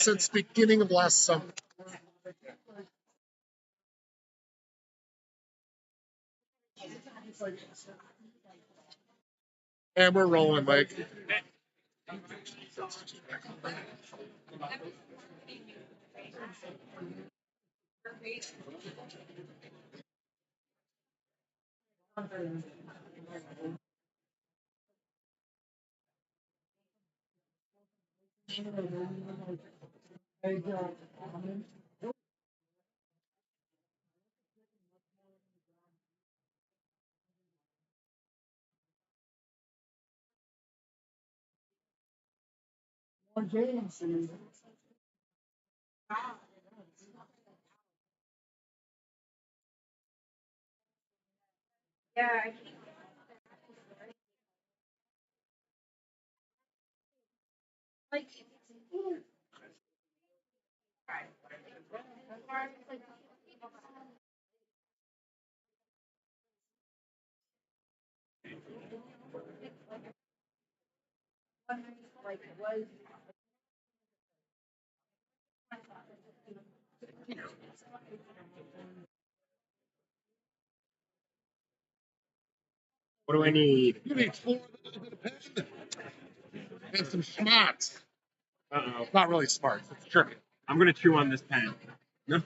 since beginning of last summer. And we're rolling, Mike. What do I need? You need 4 of a pen and some schmats. Uh-oh. Not really smart. It's tricky. I'm going to chew on this pen. No?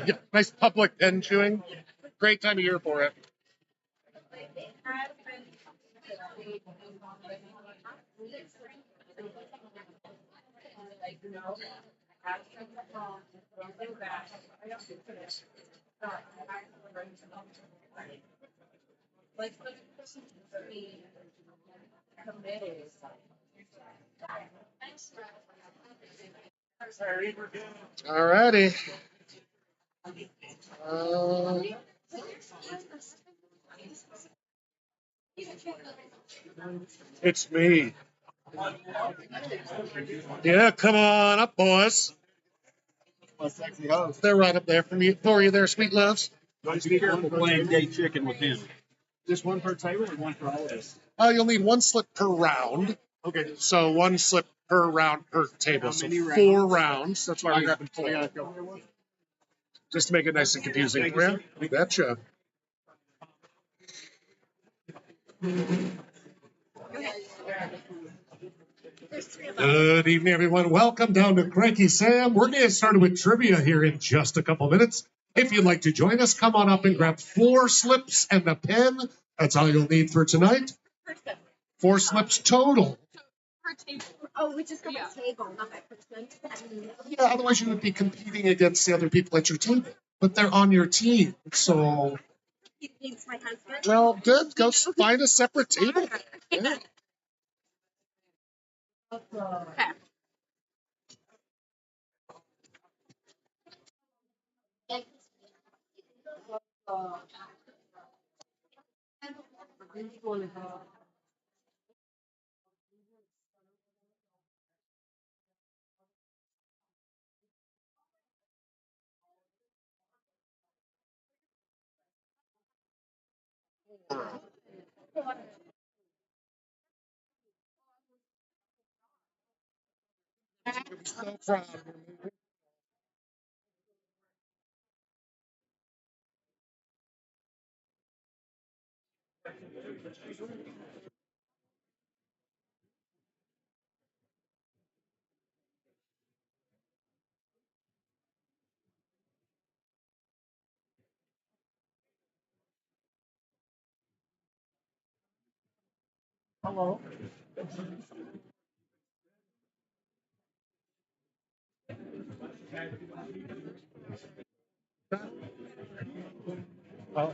Yeah, nice public pen chewing. Great time of year for it. All righty. It's me. Yeah, come on up, boys. They're right up there for you there, sweet loves. Be careful playing gay chicken with him. Just one per table or one for all of us? You'll need 1 slip per round. Okay. So 1 slip per round per table. So 4 rounds. That's why we're grabbing 4. Just to make it nice and confusing for you. You betcha. Good evening, everyone. Welcome down to Cranky Sam. We're going to get started with trivia here in just a couple minutes. If you'd like to join us, come on up and grab 4 slips and a pen. That's all you'll need for tonight. 4 slips total. Per table. Oh, we just go by table, not by person. Yeah, otherwise you would be competing against the other people at your table. But they're on your team, so... He needs my husband. Well, good. Go find a separate table. Yeah. Okay. So proud. Hello. Oh.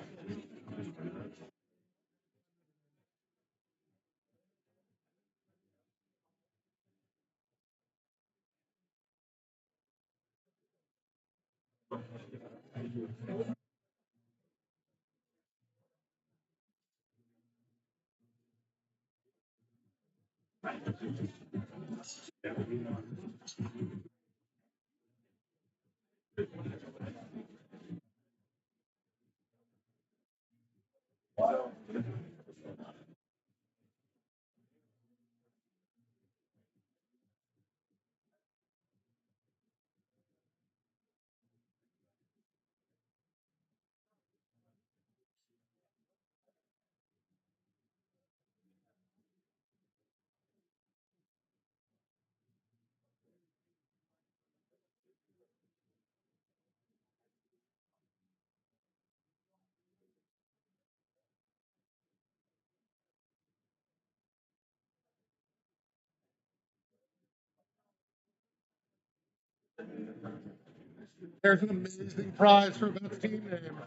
There's an amazing prize for best team name.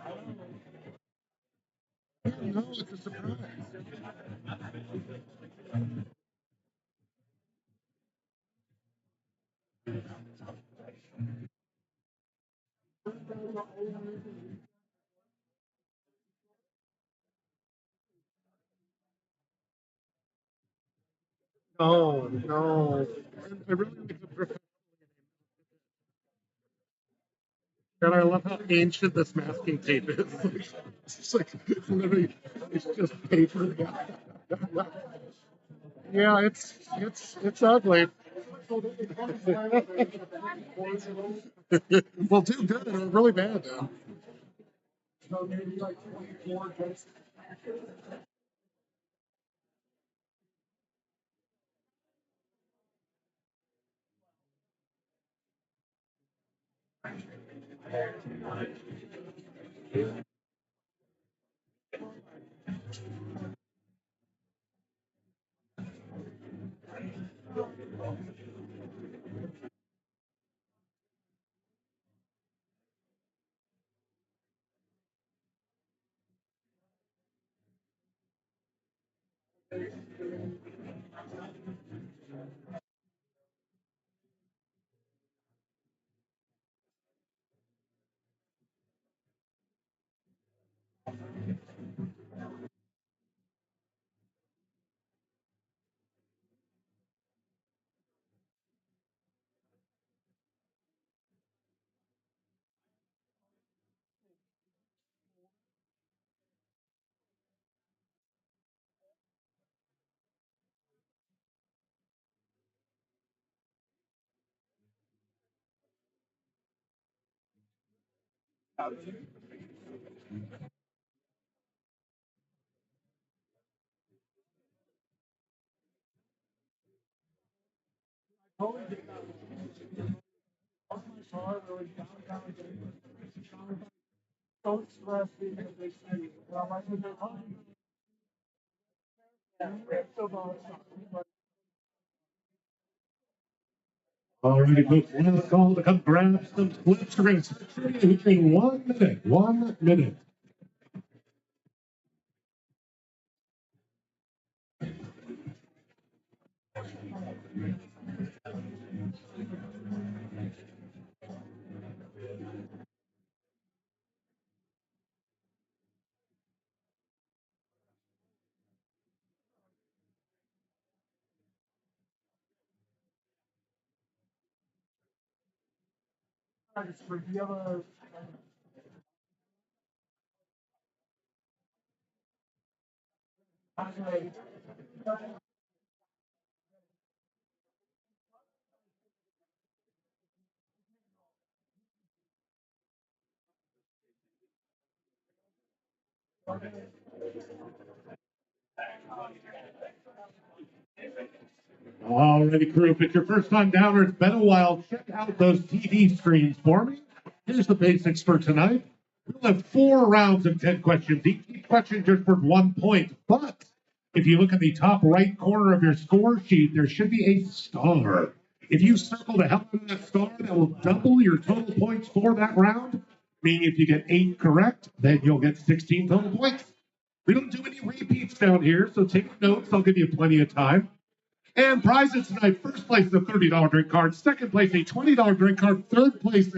No, it's a surprise. No, no. I really like the professional. And I love how ancient this masking tape is. It's just like, it's literally, it's just paper. Yeah, it's ugly. Well, do good or really bad then. All righty, folks, last call to come grab some split screens in 1 minute. 1 minute. All righty, crew. If it's your first time down or it's been a while, check out those TV screens for me. Here's the basics for tonight. We'll have 4 rounds of 10 questions. Each question just worth 1 point. But if you look at the top right corner of your score sheet, there should be a star. If you circle the hell out of that star, that will double your total points for that round. Meaning if you get 8 correct, then you'll get 16 total points. We don't do any repeats down here, so take notes. I'll give you plenty of time. And prizes tonight, first place, a $30 drink card. Second place, a $20 drink card. Third place,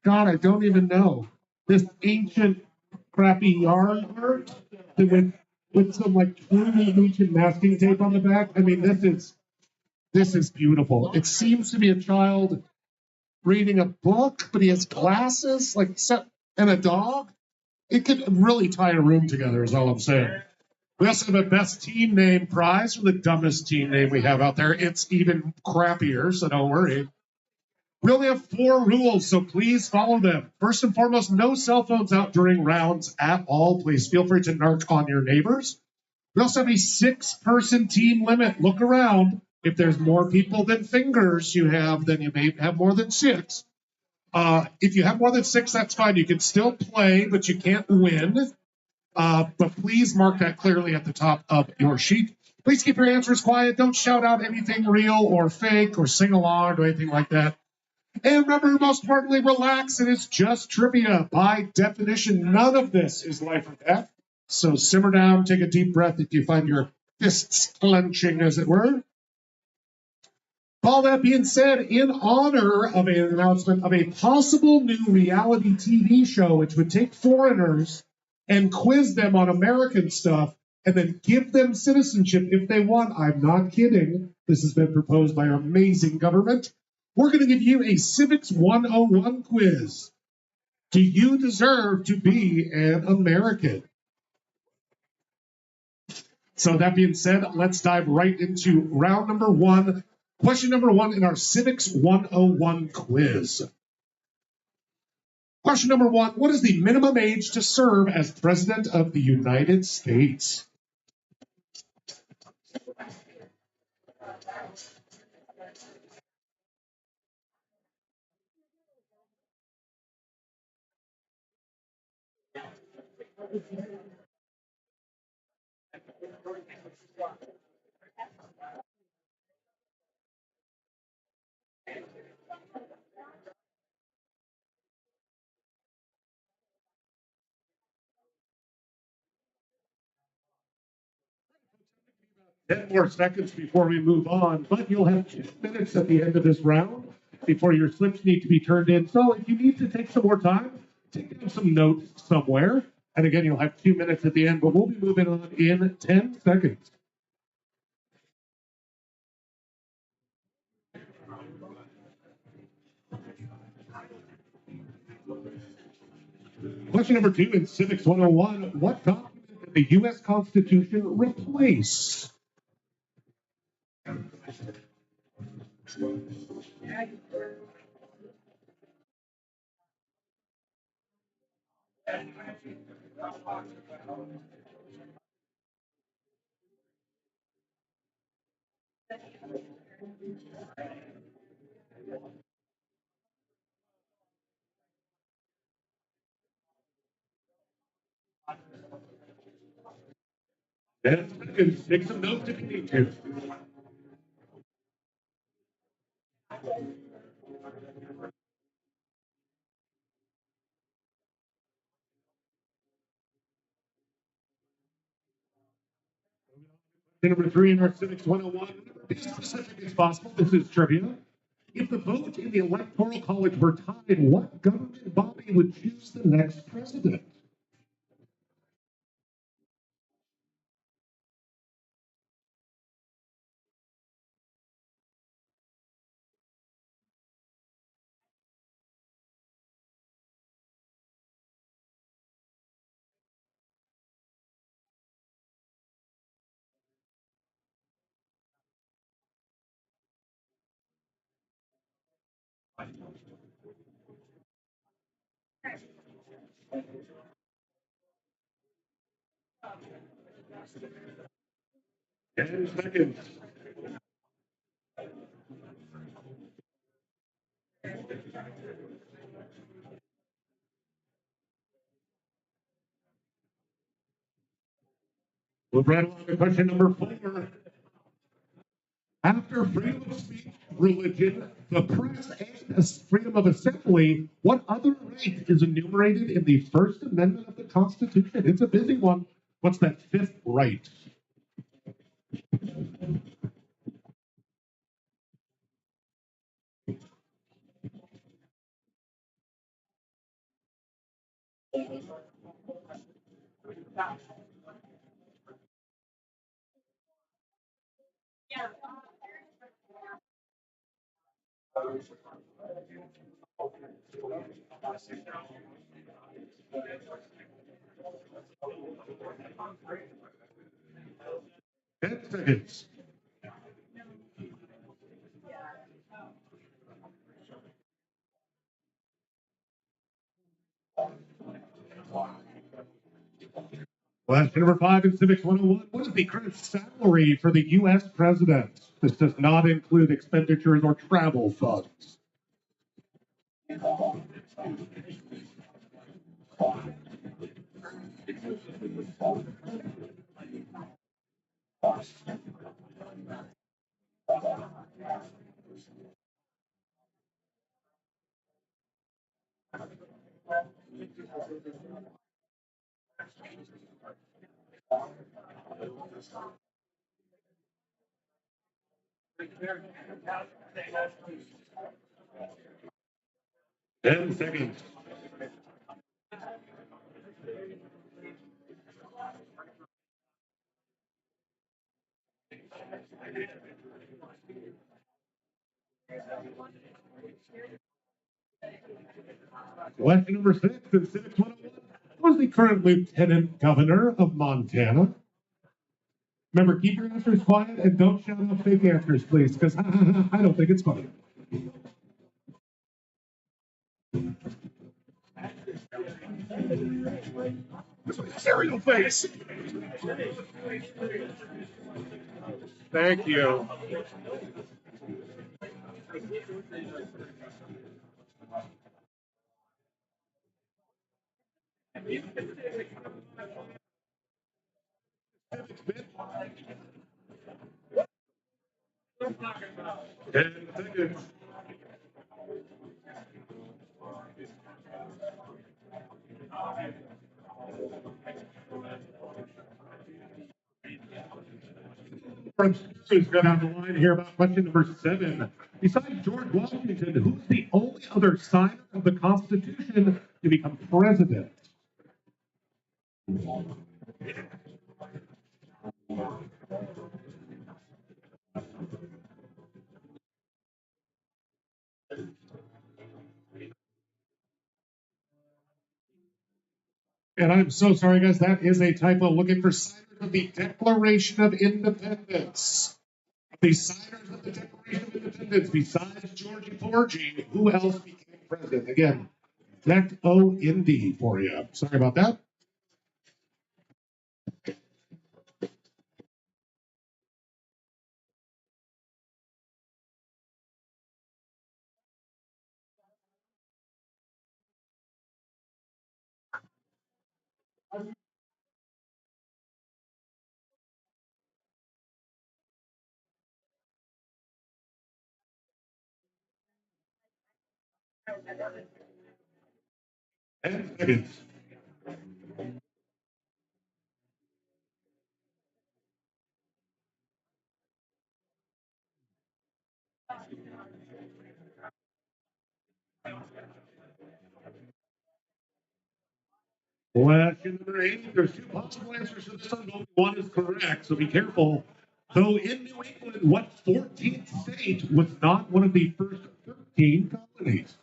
God, I don't even know. This ancient, crappy yarn art with some like truly ancient masking tape on the back. I mean, this is beautiful. It seems to be a child reading a book, but he has glasses, and a dog. It could really tie a room together, is all I'm saying. We also have a best team name prize for the dumbest team name we have out there. It's even crappier, so don't worry. We only have 4 rules, so please follow them. First and foremost, no cell phones out during rounds at all. Please feel free to narc on your neighbors. We also have a 6-person team limit. Look around. If there's more people than fingers then you may have more than 6. If you have more than 6, that's fine. You can still play, but you can't win. But please mark that clearly at the top of your sheet. Please keep your answers quiet. Don't shout out anything real or fake or sing along or anything like that. And remember, most importantly, relax. It is just trivia. By definition, none of this is life or death. So simmer down, take a deep breath if you find your fists clenching, as it were. All that being said, in honor of an announcement of a possible new reality TV show, which would take foreigners and quiz them on American stuff and then give them citizenship if they want. I'm not kidding. This has been proposed by our amazing government. We're going to give you a Civics 101 quiz. Do you deserve to be an American? So that being said, let's dive right into round number one. Question number one in our Civics 101 quiz. Question number one, what is the minimum age to serve as President of the United States? Ten more seconds before we move on, but you'll have 2 minutes at the end of this round before your slips need to be turned in. So if you need to take some more time, take down some notes somewhere. And again, you'll have 2 minutes at the end, but we'll be moving on in 10 seconds. Question number two in Civics 101, what document did the U.S. Constitution replace? And seconds, take some notes if you need to. Number three in our Civics 101, be as specific as possible. This is trivia. If the vote in the Electoral College were tied, what government body would choose the next president? And seconds. We'll right along to question number four. After freedom of speech, religion, the press, and freedom of assembly, what other right is enumerated in the First Amendment of the Constitution? It's a busy one. What's that fifth right? And seconds. Question number five in Civics 101. What is the current salary for the U.S. president? This does not include expenditures or travel funds. 10 seconds. Question number 6 in Civics 101. Who is the current Lieutenant Governor of Montana? Remember, keep your answers quiet and don't shout out fake answers, please, because I don't think it's funny. Cereal face. Thank you. And seconds. Who's got on the line here about question number 7. Besides George Washington, who's the only other signer of the Constitution to become president? And I'm so sorry, guys, that is a typo. Looking for signers of the Declaration of Independence. The signers of the Declaration of Independence, besides Georgie Porgy, who else became president? Again, DEC-O-N-D for you. Sorry about that. And seconds. Question number 8. There's 2 possible answers to this one, but one is correct, so be careful. Though in New England, what 14th state was not one of the first 13 colonies?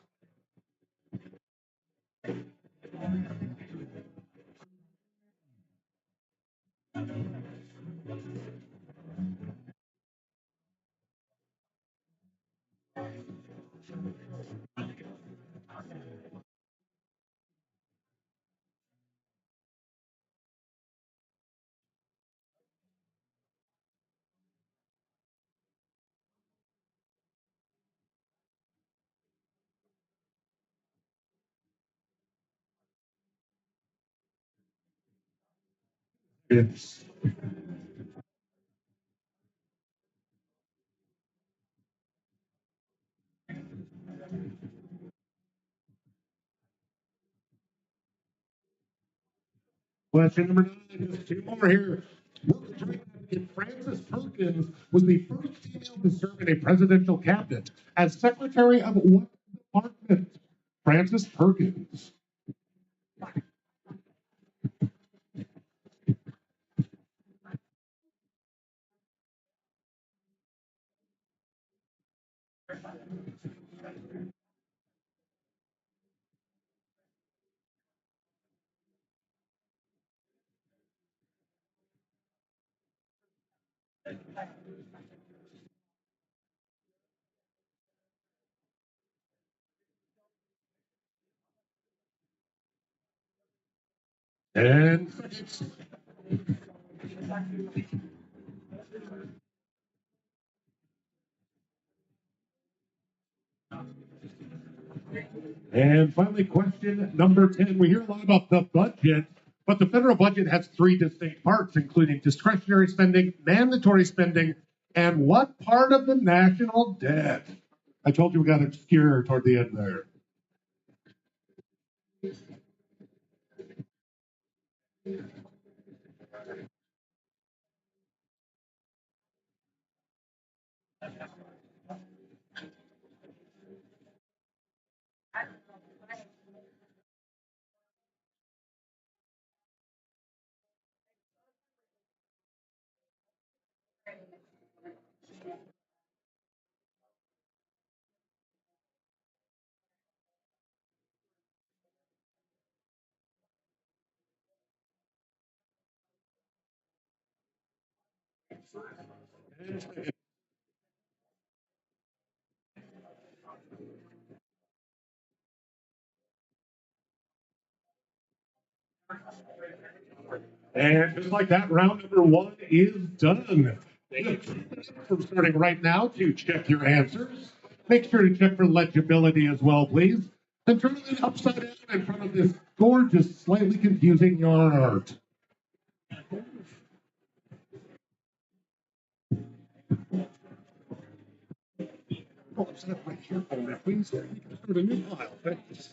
It's question number 9. Just 2 more here. Workers' rights advocate Frances Perkins was the first female to serve in a presidential cabinet as secretary of what department? Frances Perkins. And seconds. And finally, question number 10. We hear a lot about the budget, but the federal budget has 3 distinct parts, including discretionary spending, mandatory spending, and what part of the national debt? I told you we got obscure toward the end there. And just like that, round number one is done. From starting right now to check your answers. Make sure to check for legibility as well, please. Then turn it upside down in front of this gorgeous, slightly confusing yarn art. Oh, set up right here for me, please. You can start a new pile. Thanks.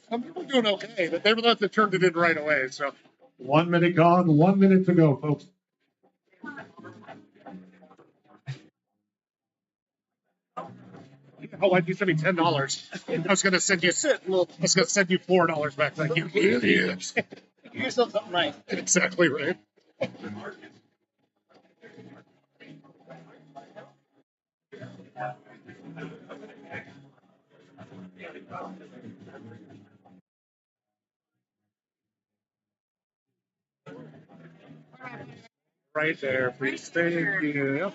Some people are doing okay, but they were the ones that turned it in right away. So 1 minute gone, 1 minute to go, folks. Oh, why'd you send me $10? I was gonna send you $4 back. Like you idiots. You did something right. Exactly right. Right there, please. Thank you.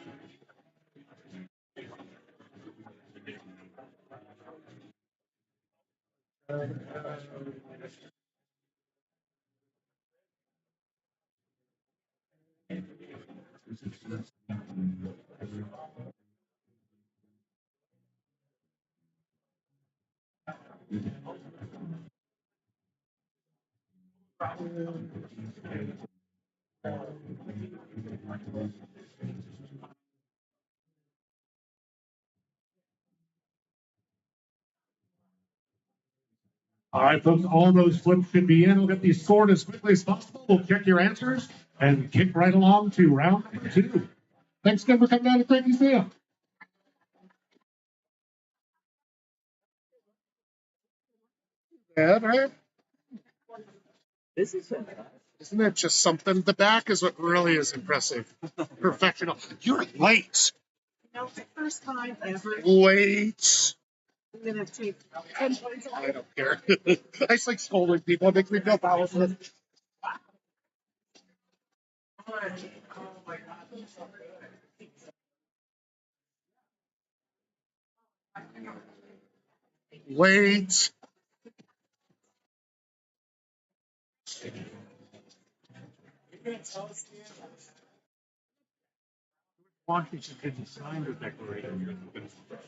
All right, folks, all those flips should be in. We'll get these scored as quickly as possible. We'll check your answers and kick right along to round number two. Thanks again for coming down to Cranky Sam. Bad, right? This is Isn't that just something? The back is what really is impressive. Perfectional. You're late. No, it's the first time ever. Late. I'm gonna take 10 points I don't care. I just like scolding people. It makes me feel powerful. Late. Washington didn't sign the declaration.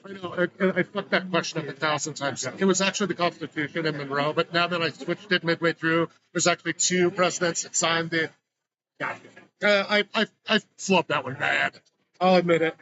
I know. I fucked that question up 1,000 times. It was actually the Constitution in Monroe, but now that I switched it midway through, there's actually two presidents that signed the. Yeah. I flubbed that one bad. I'll admit it.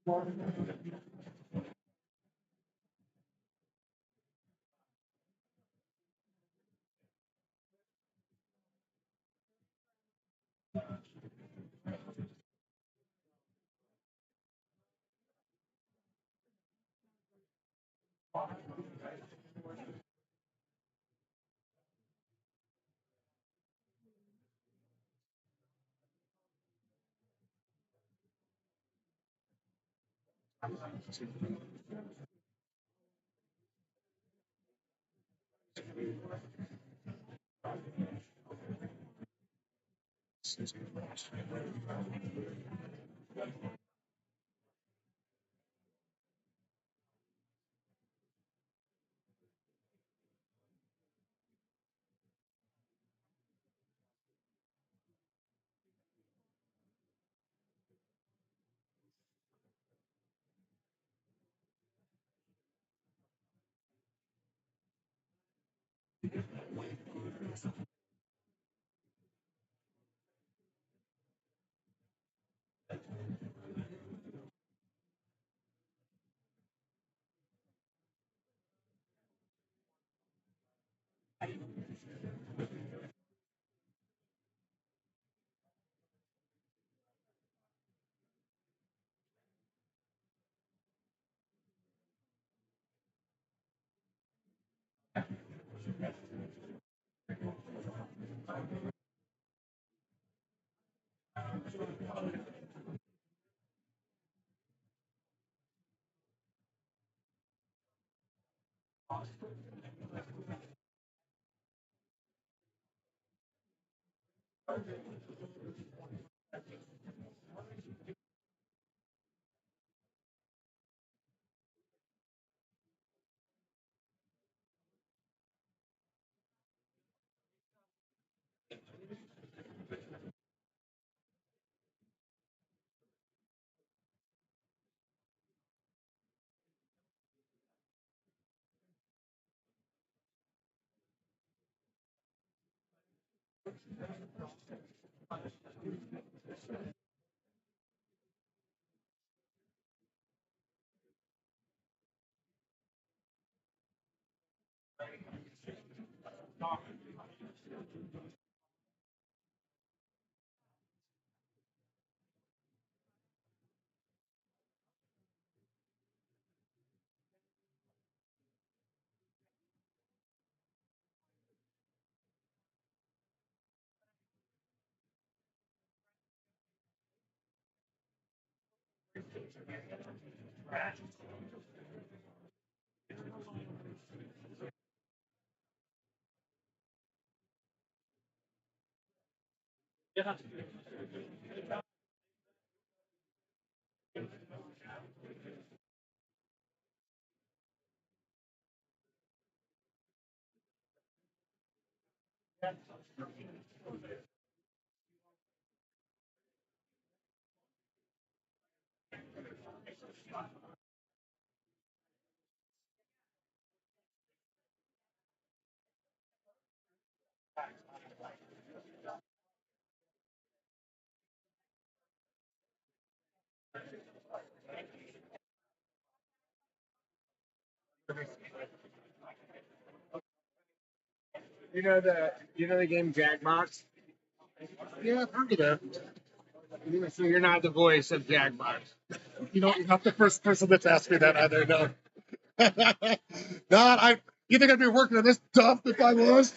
You know the game Jackbox? Yeah, I've heard of that. So you're not the voice of Jackbox. You know, you're not the first person that's asked me that either. No. God, you think I'd be working on this stuff if I was?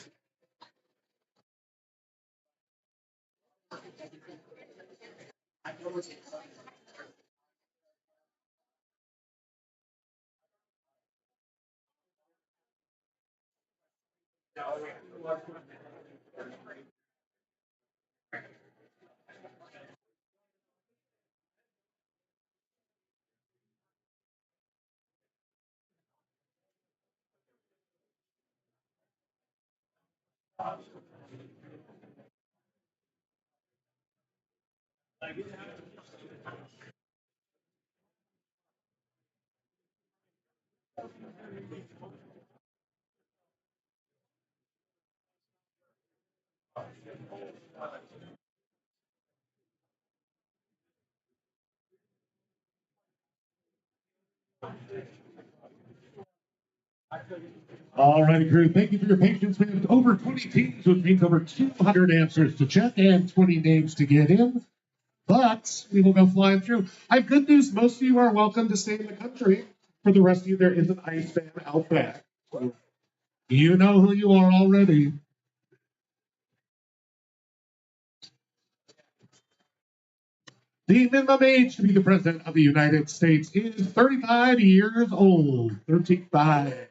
All righty, crew. Thank you for your patience. We have over 20 teams, which means over 200 answers to check and 20 names to get in. But we will go flying through. I have good news. Most of you are welcome to stay in the country. For the rest of you, there is an ice ban out back. So you know who you are already. The minimum age to be the President of the United States is 35 years old. 35.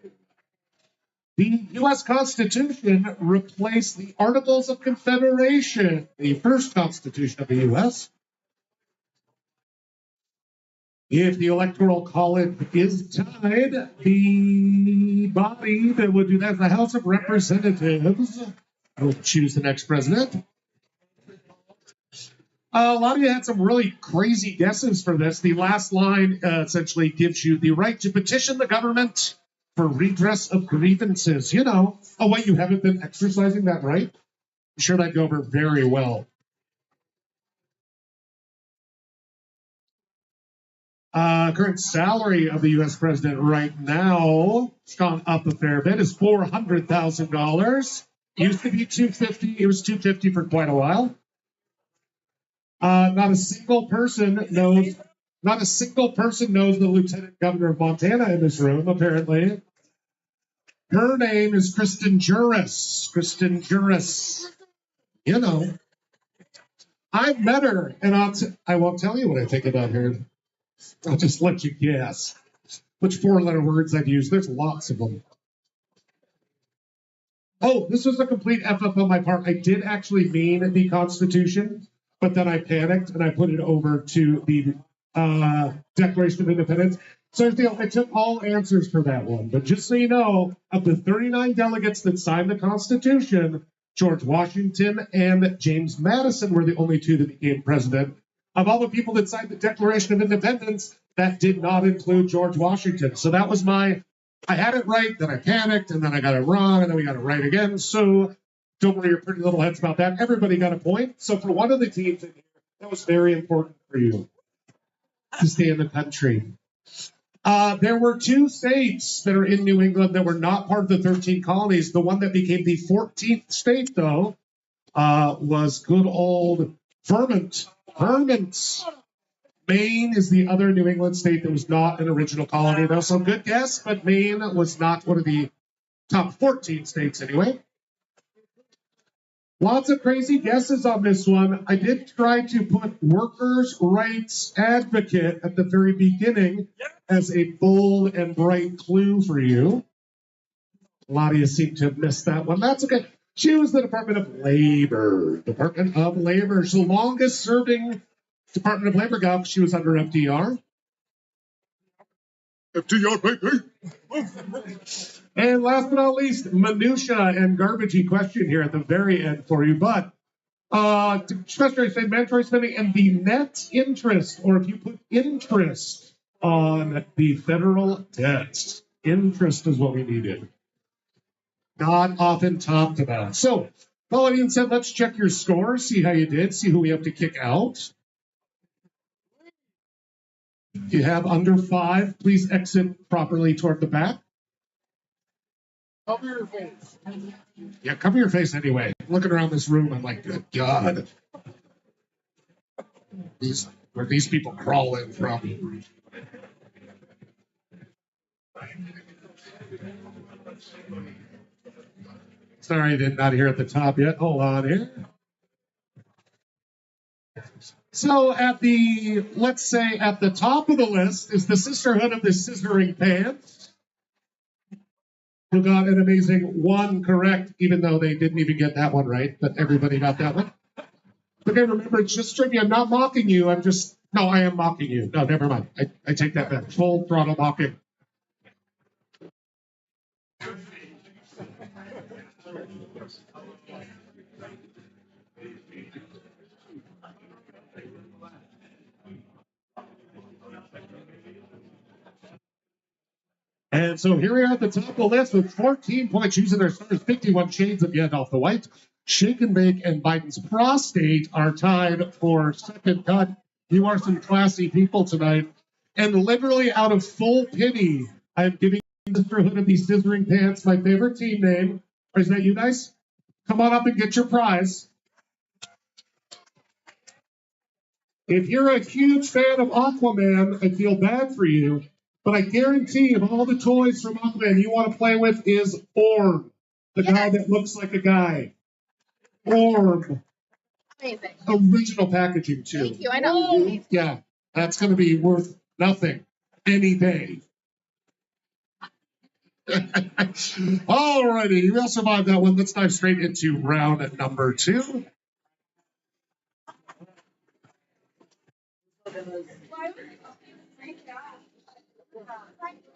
The U.S. Constitution replaced the Articles of Confederation, the first Constitution of the U.S. If the Electoral College is tied, the body that would do that is the House of Representatives will choose the next president. A lot of you had some really crazy guesses for this. The last line essentially gives you the right to petition the government for redress of grievances. You know, oh, wait, you haven't been exercising that right? I'm sure that'd go over very well. Current salary of the U.S. president right now, it's gone up a fair bit, is $400,000. Used to be $250,000. It was $250,000 for quite a while. Not a single person knows the lieutenant governor of Montana in this room, apparently. Her name is Kristen Juras. Kristen Juras. You know. I've met her, and I won't tell you what I think about her. I'll just let you guess which four-letter words I'd use. There's lots of them. Oh, this was a complete F-up on my part. I did actually mean the Constitution, but then I panicked and I put it over to the Declaration of Independence. So I took all answers for that one. But just so you know, of the 39 delegates that signed the Constitution, George Washington and James Madison were the only two that became president. Of all the people that signed the Declaration of Independence, that did not include George Washington. So that was I had it right, then I panicked, and then I got it wrong, and then we got it right again. So don't worry your pretty little heads about that. Everybody got a point. So for one of the teams in here, that was very important for you to stay in the country. There were two states that are in New England that were not part of the 13 colonies. The one that became the 14th state, though, was good old Vermont. Maine is the other New England state that was not an original colony, though. So good guess, but Maine was not one of the top 14 states anyway. Lots of crazy guesses on this one. I did try to put workers' rights advocate at the very beginning as a bold and bright clue for you. A lot of you seem to have missed that one. That's okay. She was the Department of Labor. Department of Labor. She's the longest serving Department of Labor guy. She was under FDR. FDR, baby. And last but not least, minutia and garbagey question here at the very end for you. But especially say mandatory spending and the net interest, or if you put interest on the federal debt, interest is what we needed. Not often talked about. So, all being said, let's check your score, see how you did, see who we have to kick out. If you have under 5, please exit properly toward the back. Cover your face. Yeah, cover your face anyway. Looking around this room, I'm like, good God. Where these people crawl in from. Sorry, I did not hear at the top yet. Hold on here. So let's say at the top of the list is the Sisterhood of the Scissoring Pants, who got an amazing 1 correct, even though they didn't even get that one right, but everybody got that one. Okay, remember, it's just trivia. I'm not mocking you. I am mocking you. No, never mind. I take that back. Full throttle mocking. And so here we are at the top of the list with 14 points using their stars, 51 shades of Yet Off the White. Shake and Bake and Biden's Prostate are tied for second. God, you are some classy people tonight. And literally out of full pity, I'm giving Mr. Hood of these Scissoring Pants my favorite team name. Is that you guys? Come on up and get your prize. If you're a huge fan of Aquaman, I feel bad for you, but I guarantee of all the toys from Aquaman you want to play with is Orm, the guy that looks like a guy. Orm. Amazing. Original packaging, too. Thank you. I know. Yeah, that's going to be worth nothing any day. Alrighty, you all survived that one. Let's dive straight into round number 2.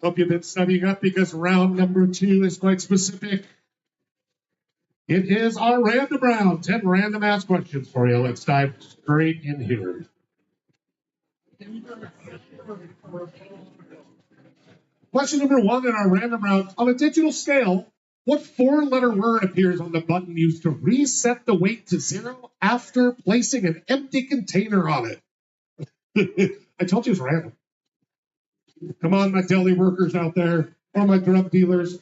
Hope you've been studying up because round number 2 is quite specific. It is our random round. 10 random ass questions for you. Let's dive straight in here. Question number 1 in our random round. On a digital scale, what 4-letter word appears on the button used to reset the weight to 0 after placing an empty container on it? I told you it's random. Come on, my deli workers out there, or my drug dealers.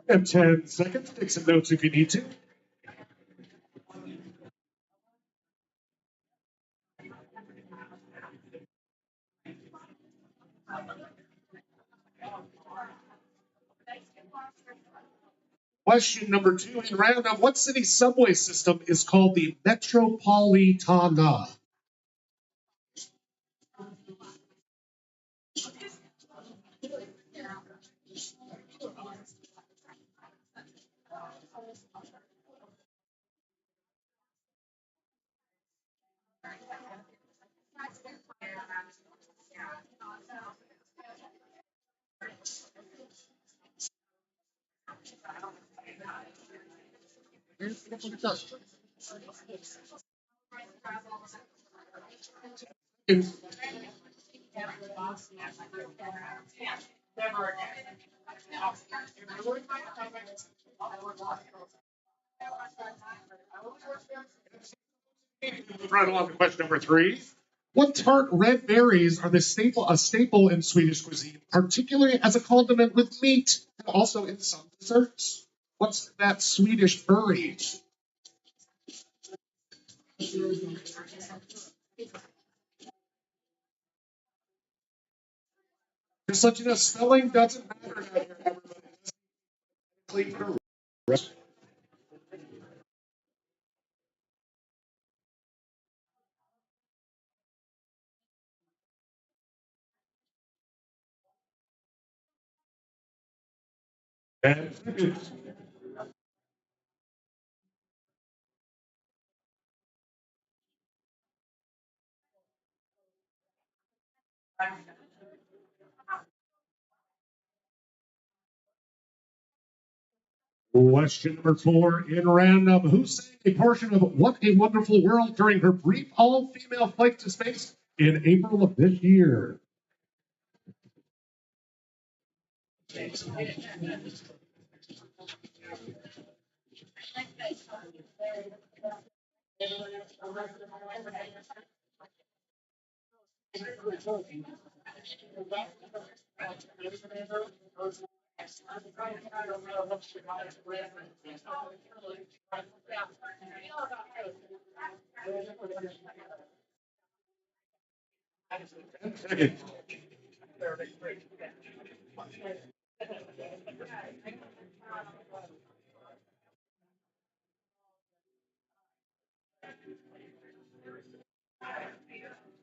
And 10 seconds. Take some notes if you need to. Question number 2 in random. What city subway system is called the Metropolitana? Right along to question number 3. What tart red berries are a staple in Swedish cuisine, particularly as a condiment with meat and also in some desserts? What's that Swedish berry? Just let you know, spelling doesn't matter now here, everybody. And question number 4 in random. Who sang a portion of What a Wonderful World during her brief all-female flight to space in April of this year?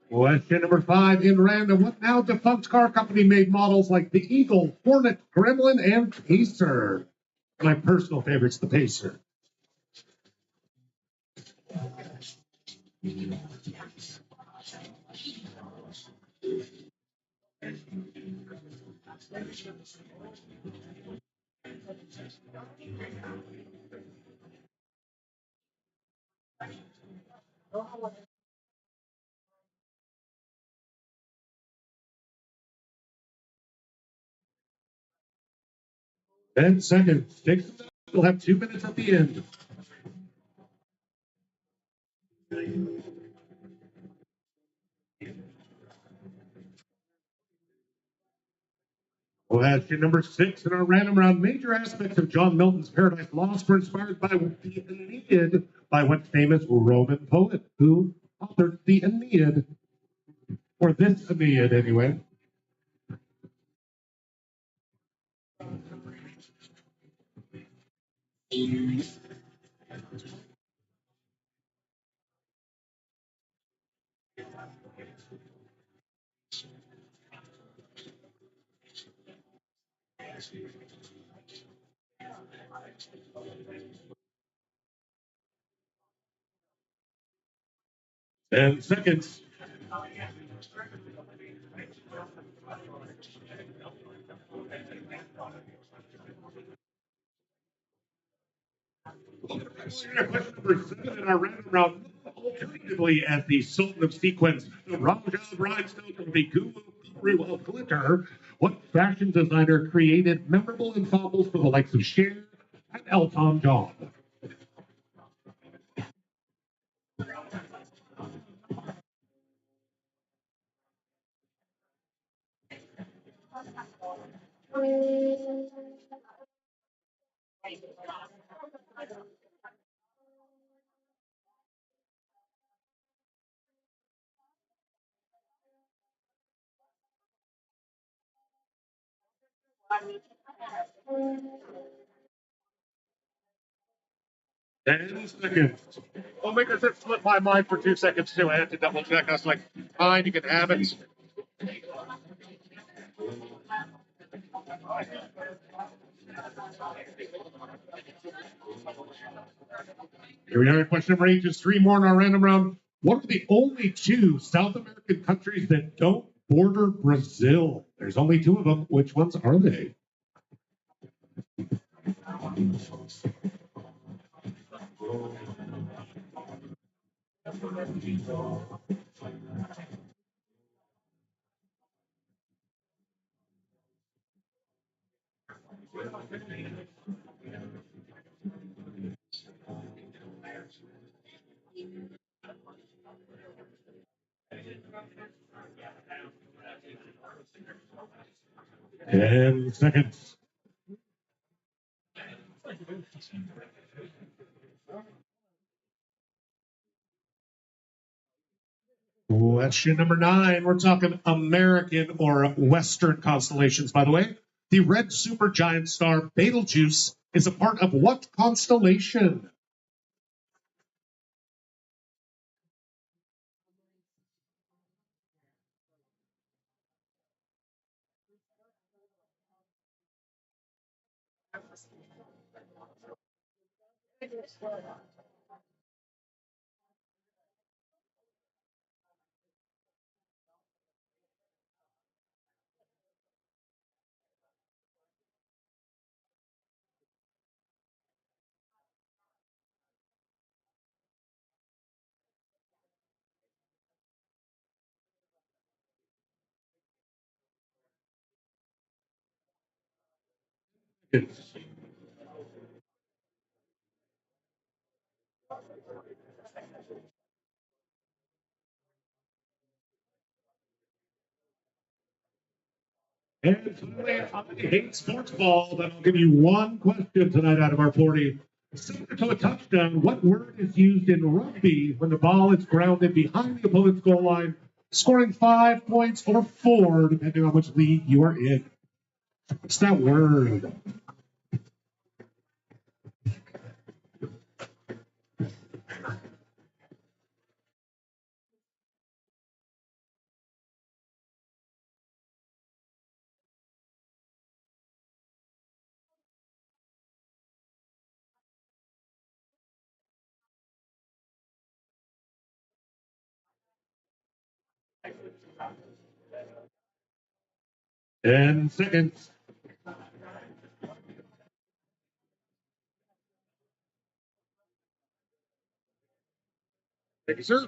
Question number 5 in random. What now defunct car company made models like the Eagle, Hornet, Gremlin, and Pacer? My personal favorite's the Pacer. 10 seconds. Take some time. We'll have 2 minutes at the end. Question number 6 in our random round. Major aspects of John Milton's Paradise Lost were inspired by the Aeneid by what famous Roman poet who authored the Aeneid? Or this Aeneid, anyway. And seconds. Question number 7 in our random round. Alternatively, as the Sultan of Sequins, the Raja of Rhinestone, or the Guru of Glitter, what fashion designer created memorable ensembles for the likes of Cher and Elton John? Ten seconds. Well, because it slipped my mind for 2 seconds too. I had to double check. I was like, fine, you can have it. Here we are at question number 8. Just 3 more in our random round. What are the only 2 South American countries that don't border Brazil? There's only 2 of them. Which ones are they? Ten seconds. Question number 9. We're talking American or Western constellations, by the way. The red supergiant star Betelgeuse is a part of what constellation? And finally, I hate sports ball, but I'll give you one question tonight out of our 40. Similar to a touchdown, what word is used in rugby when the ball is grounded behind the opponent's goal line, scoring 5 points or 4, depending on which league you are in? What's that word? Ten seconds. Thank you, sir.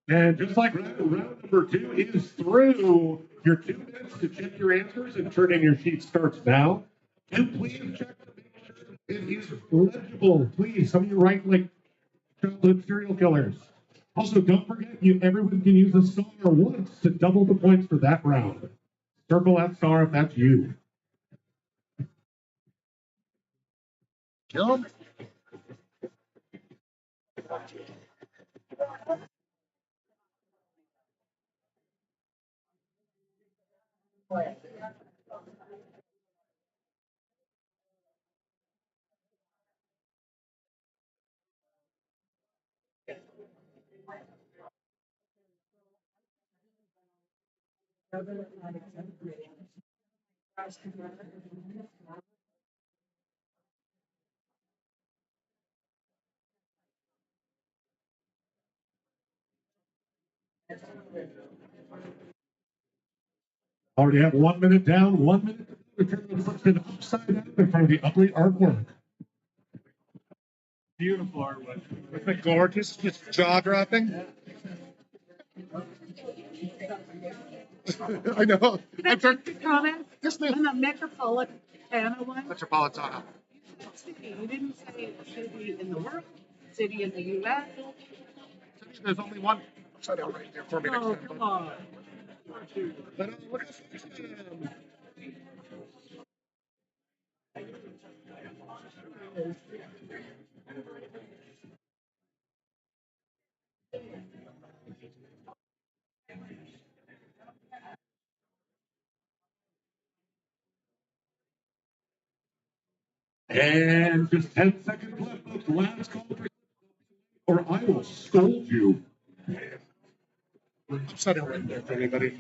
And just like round number 2 is through, Your 2 minutes to check your answers and turn in your sheet starts now. Do please check to make sure it is legible. Please, some of you write like childhood serial killers. Also, don't forget, everyone can use a star once to double the points for that round. Circle that star if that's you. Kill him. Already have 1 minute down, 1 minute to turn the person upside down in front of the ugly artwork. Beautiful artwork. Isn't it gorgeous? Just jaw dropping. I know. Can I make a comment? Yes, ma'am. On the Metropolitana one, Metropolitana. city, you didn't say city in the world, city in the US. There's only one upside down right there for me. Oh, Next come time. on. But look how smart I am. And just 10 seconds left, folks. Last call for, or I will scold you. Upside down right there for anybody.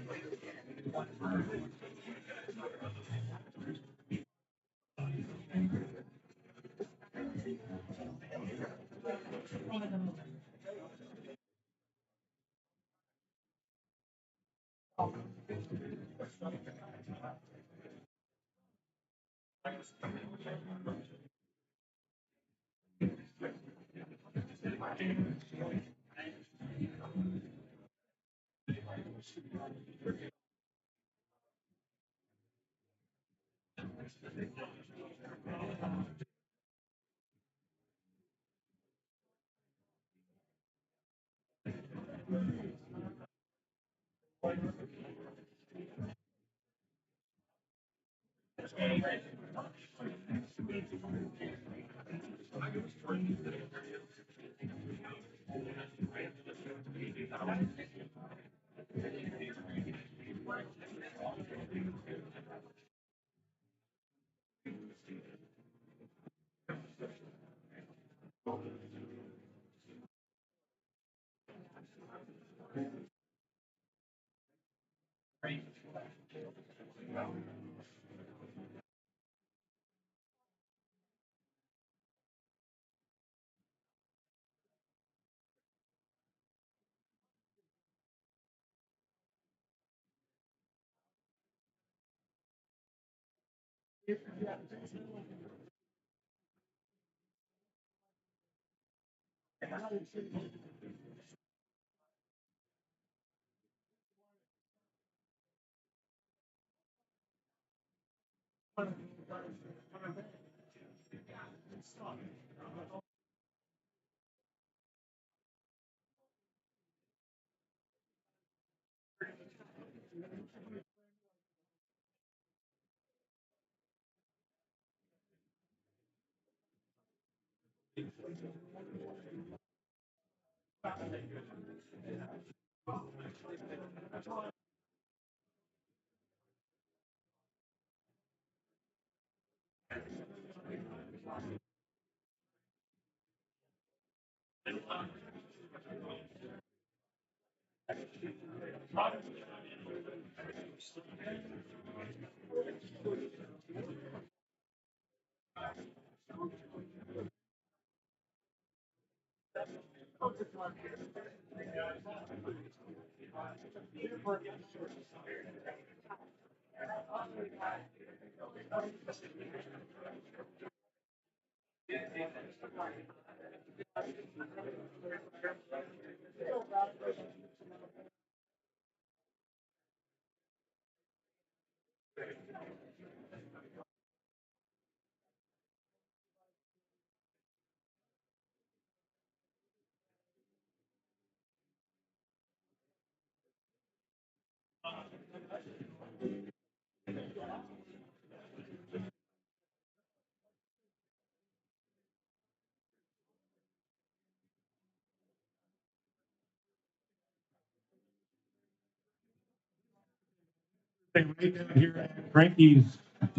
Right down here at Frankie's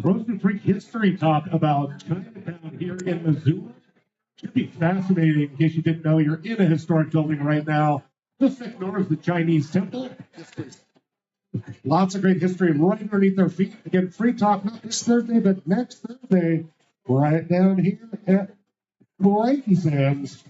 Roasted Freak History Talk about Chinatown here in Missoula. Should be fascinating. In case you didn't know, you're in a historic building right now. Just next door is the Chinese temple. Lots of great history right underneath their feet. Again, free talk not this Thursday, but next Thursday, right down here at Crikey Sam's.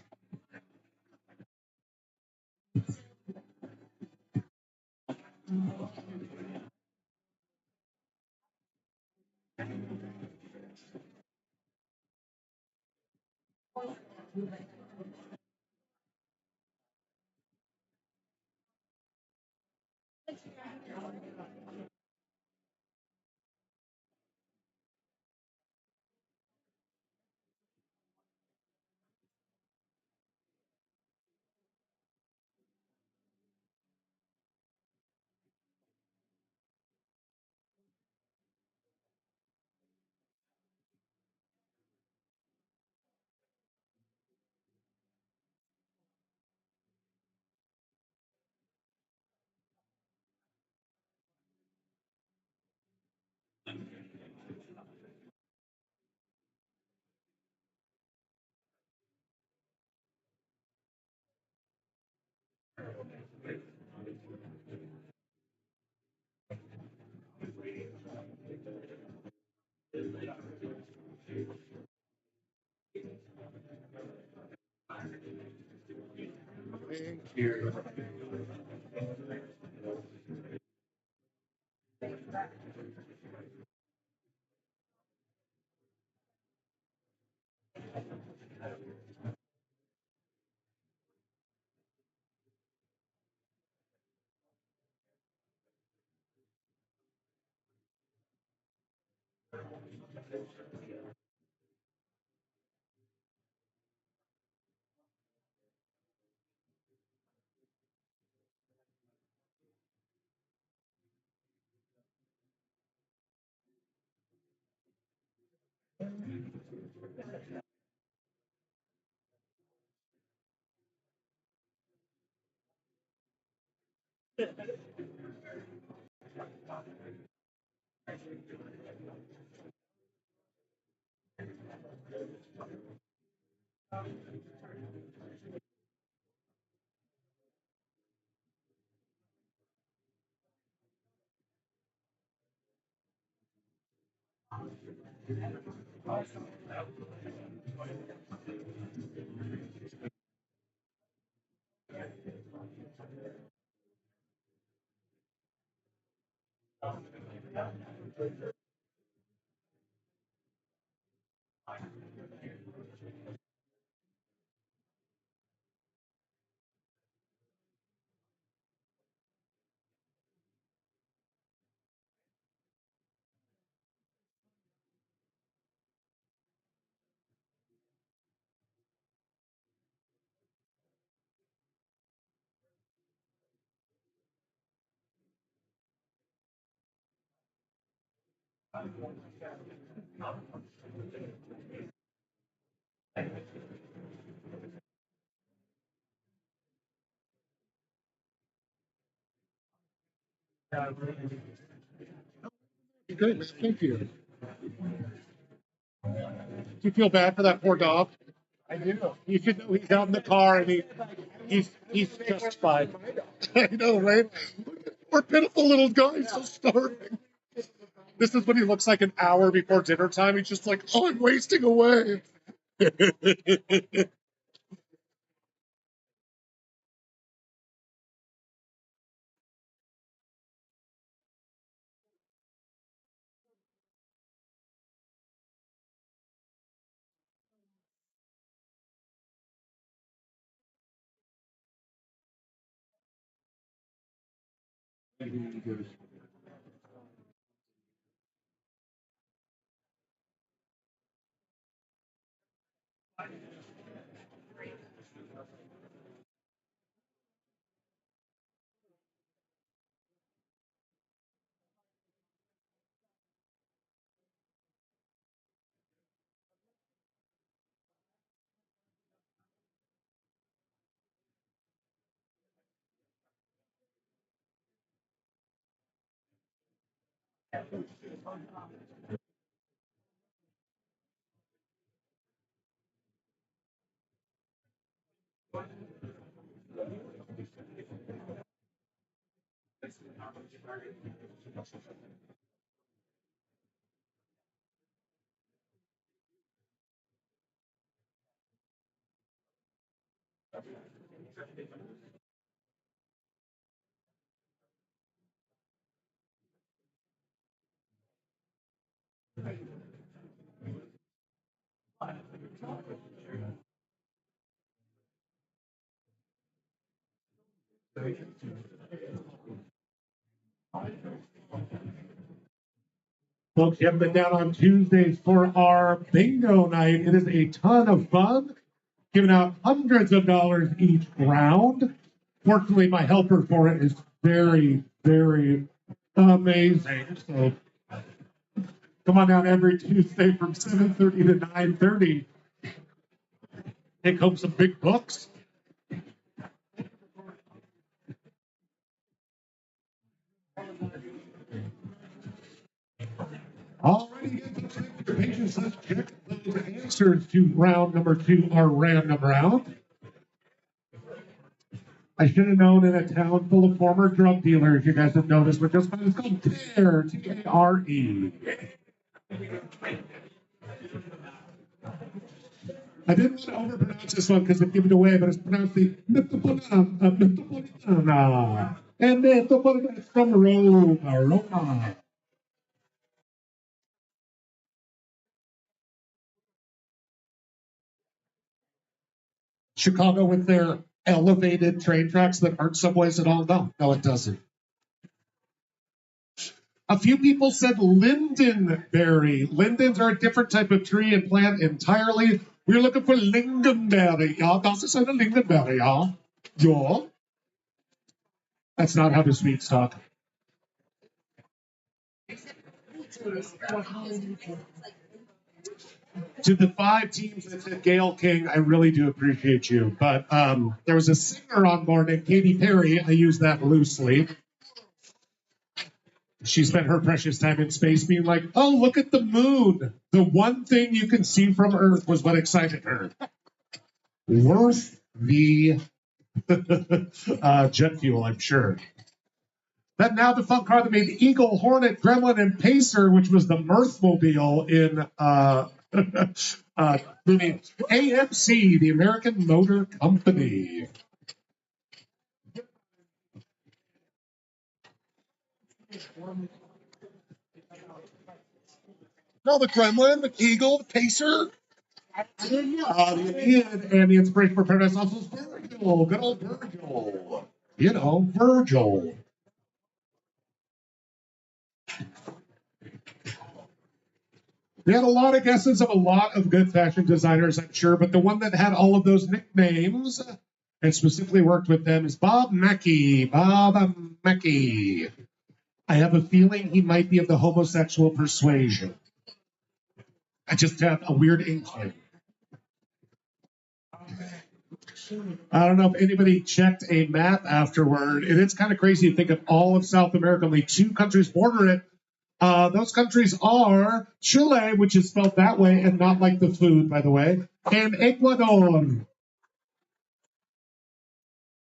Thank you. Great, man. Thank you. Do you feel bad for that poor dog? I do. You should know he's out in the car and he's just fine. I know, right? Poor pitiful little guy, he's so starving. This is what he looks like an hour before dinner time. He's just like, oh, I'm wasting away. Folks, you haven't been down on Tuesdays for our bingo night. It is a ton of fun, giving out hundreds of dollars each round. Fortunately, my helper for it is very, very amazing. So come on down every Tuesday from 7:30 to 9:30. Take home some big books. Alrighty, get your patience. Let's check those answers to round number 2, our random round. I should have known in a town full of former drug dealers, you guys have noticed, but just it's called TARE, T-A-R-E. I didn't want to overpronounce this one because it gave it away, but it's pronounced the Metropolitana. And Metropolitana is from Roma. Chicago with their elevated train tracks that aren't subways at all? No, it doesn't. A few people said lindenberry. Lindens are a different type of tree and plant entirely. We're looking for lingonberry. Ja, das ist eine lingonberry, ja. Ja. That's not how the Swedes talk. To the 5 teams that said Gail King, I really do appreciate you. But there was a singer on board named Katy Perry. I use that loosely. She spent her precious time in space being like, oh, look at the moon. The one thing you can see from Earth was what excited her. Worth the jet fuel, I'm sure. That now defunct car that made Eagle, Hornet, Gremlin, and Pacer, which was the Mirthmobile in movie AMC, the American Motor Company. No, the Gremlin, the Eagle, the Pacer. The Aeneid and the inspiration for Paradise Lost was Virgil. Good old Virgil. You know, Virgil. They had a lot of guesses of a lot of good fashion designers, I'm sure, but the one that had all of those nicknames and specifically worked with them is Bob Mackie. Bob Mackie. I have a feeling he might be of the homosexual persuasion. I just have a weird inkling. I don't know if anybody checked a map afterward. It's kind of crazy to think of all of South America. Only 2 countries border it. Those countries are Chile, which is spelled that way and not like the food, by the way, and Ecuador.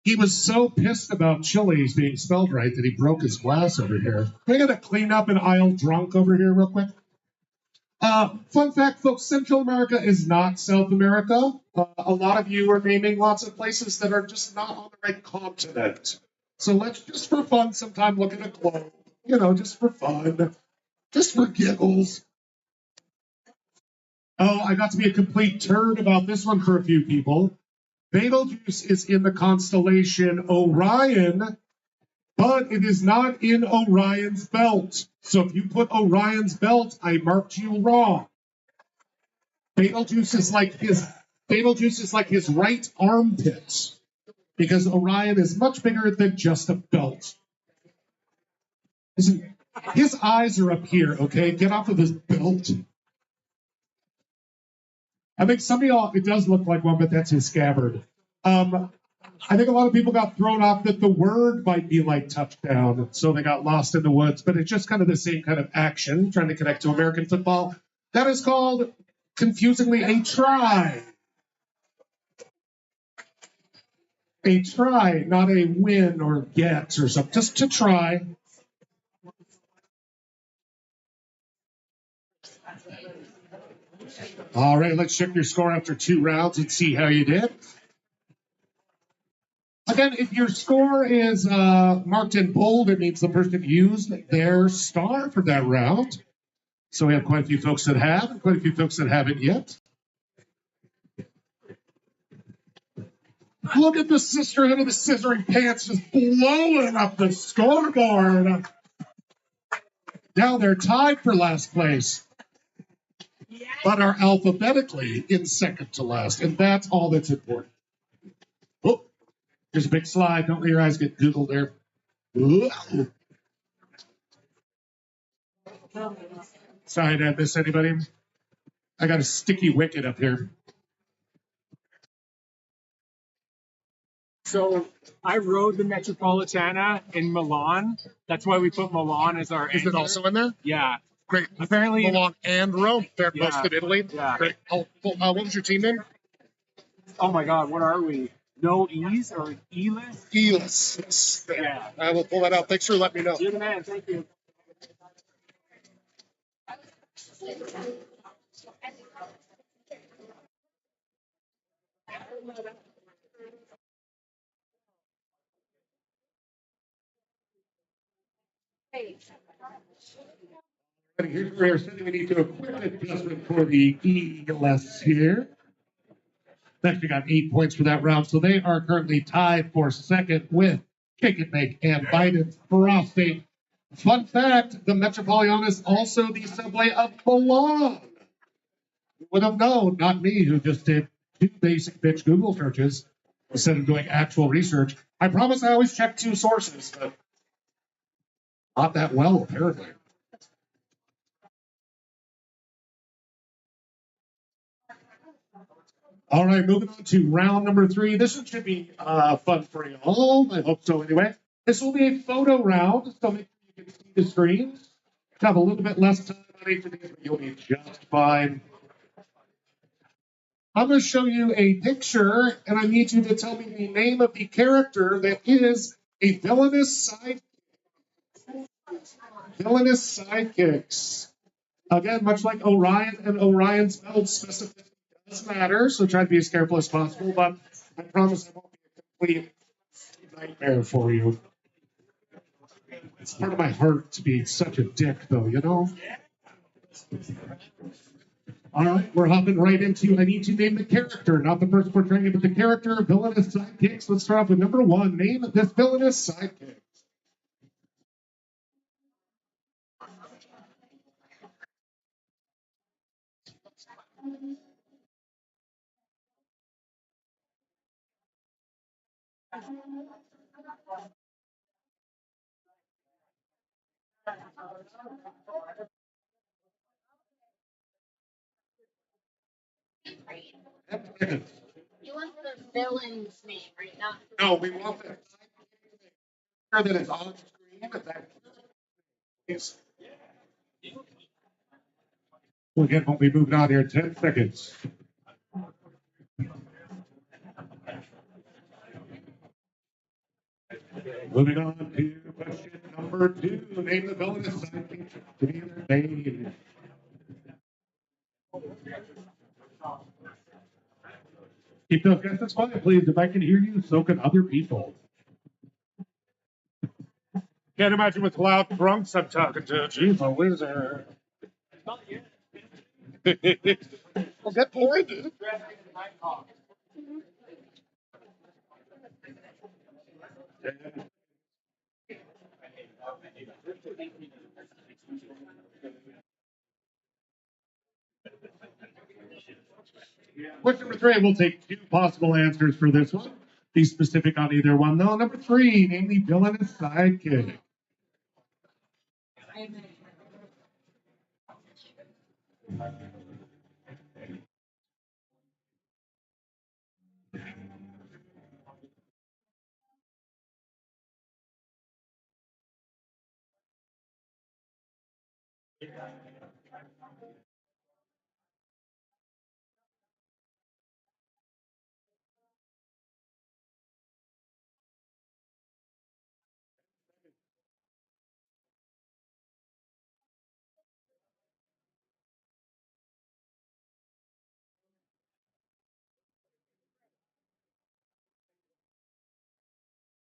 He was so pissed about Chile's being spelled right that he broke his glass over here. We're going to clean up an aisle drunk over here real quick. Fun fact, folks, Central America is not South America. A lot of you are naming lots of places that are just not on the right continent. So let's just for fun sometime look at a globe. You know, just for fun. Just for giggles. Oh, I got to be a complete turd about this one for a few people. Betelgeuse is in the constellation Orion, but it is not in Orion's belt. So if you put Orion's belt, I marked you wrong. Betelgeuse is like his right armpit, because Orion is much bigger than just a belt. Listen, his eyes are up here, okay? Get off of his belt. I think some of y'all, it does look like one, but that's his scabbard. I think a lot of people got thrown off that the word might be like touchdown, so they got lost in the woods, but it's just kind of the same kind of action, trying to connect to American football. That is called, confusingly, a try. A try, not a win or get or something, just to try. All right, let's check your score after 2 rounds and see how you did. Again, if your score is marked in bold, it means the person used their star for that round. So we have quite a few folks that have, and quite a few folks that haven't yet. Look at the sisterhood of the scissoring pants just blowing up the scoreboard. Now they're tied for last place, but are alphabetically in second to last, and that's all that's important. Oh, there's a big slide. Don't let your eyes get Googled there. Ooh. Sorry, did I miss anybody? I got a sticky wicket up here. So I rode the Metropolitana in Milan. That's why we put Milan as our Is it anchor. also in there? Yeah. Great. Apparently, Milan and Rome. They're Yeah. most of Italy. Yeah. Great. Oh, what was your team name? oh my God, what are we? No E's or E-less? Elis. Yeah. I will pull that out. Thanks for letting me know. You're the man. Thank you. Here's where we need to equip adjustment for the ELS here. They actually got 8 points for that round, so they are currently tied for second with Shake and Bake and Biden's Frosting. Fun fact, the Metropolitan is also the subway of Milan. You would have known, not me, who just did 2 basic bitch Google searches instead of doing actual research. I promise I always check 2 sources, but not that well, apparently. All right, moving on to round number 3. This one should be fun for you all. I hope so anyway. This will be a photo round, so make sure you can see the screens. Have a little bit less time on each of these, but you'll be just fine. I'm going to show you a picture, and I need you to tell me the name of the character that is a villainous sidekick. Villainous sidekicks. Again, much like Orion and Orion's belt, specificity does matter, so try to be as careful as possible, but I promise it won't be a complete nightmare for you. It's part of my heart to be such a dick, though, you know? All right, we're hopping right into, I need to name the character, not the person portraying it, but the character, villainous sidekicks. Let's start off with number 1. Name this villainous sidekick. You want the villain's name, right? Not No, we want the character that is on screen. That is. We'll get when we move on here in 10 seconds. Moving on to question number 2. Name the villainous sidekick. Give me their name. Keep those guesses quiet, please. If I can hear you, so can other people. Can't imagine with loud drunks I'm talking to. Jeez, a wizard. Well, get pointed. Question number 3, we'll take 2 possible answers for this one. Be specific on either one, though. Number 3, name the villainous sidekick.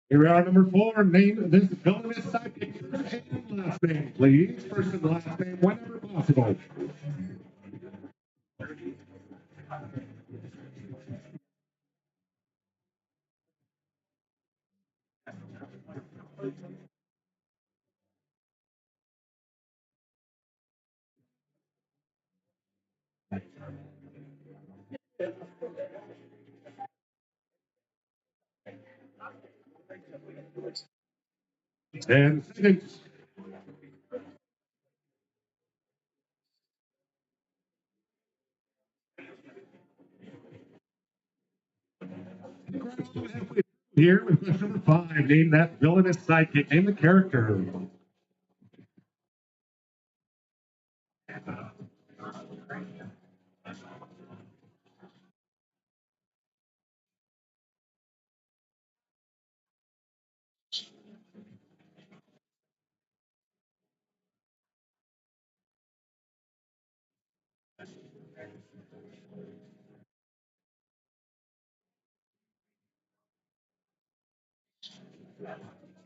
Here we are, number 4. Name this villainous sidekick. First and last name, please. First and last name, whenever possible. And seconds. Here with question number 5. Name that villainous sidekick. Name the character.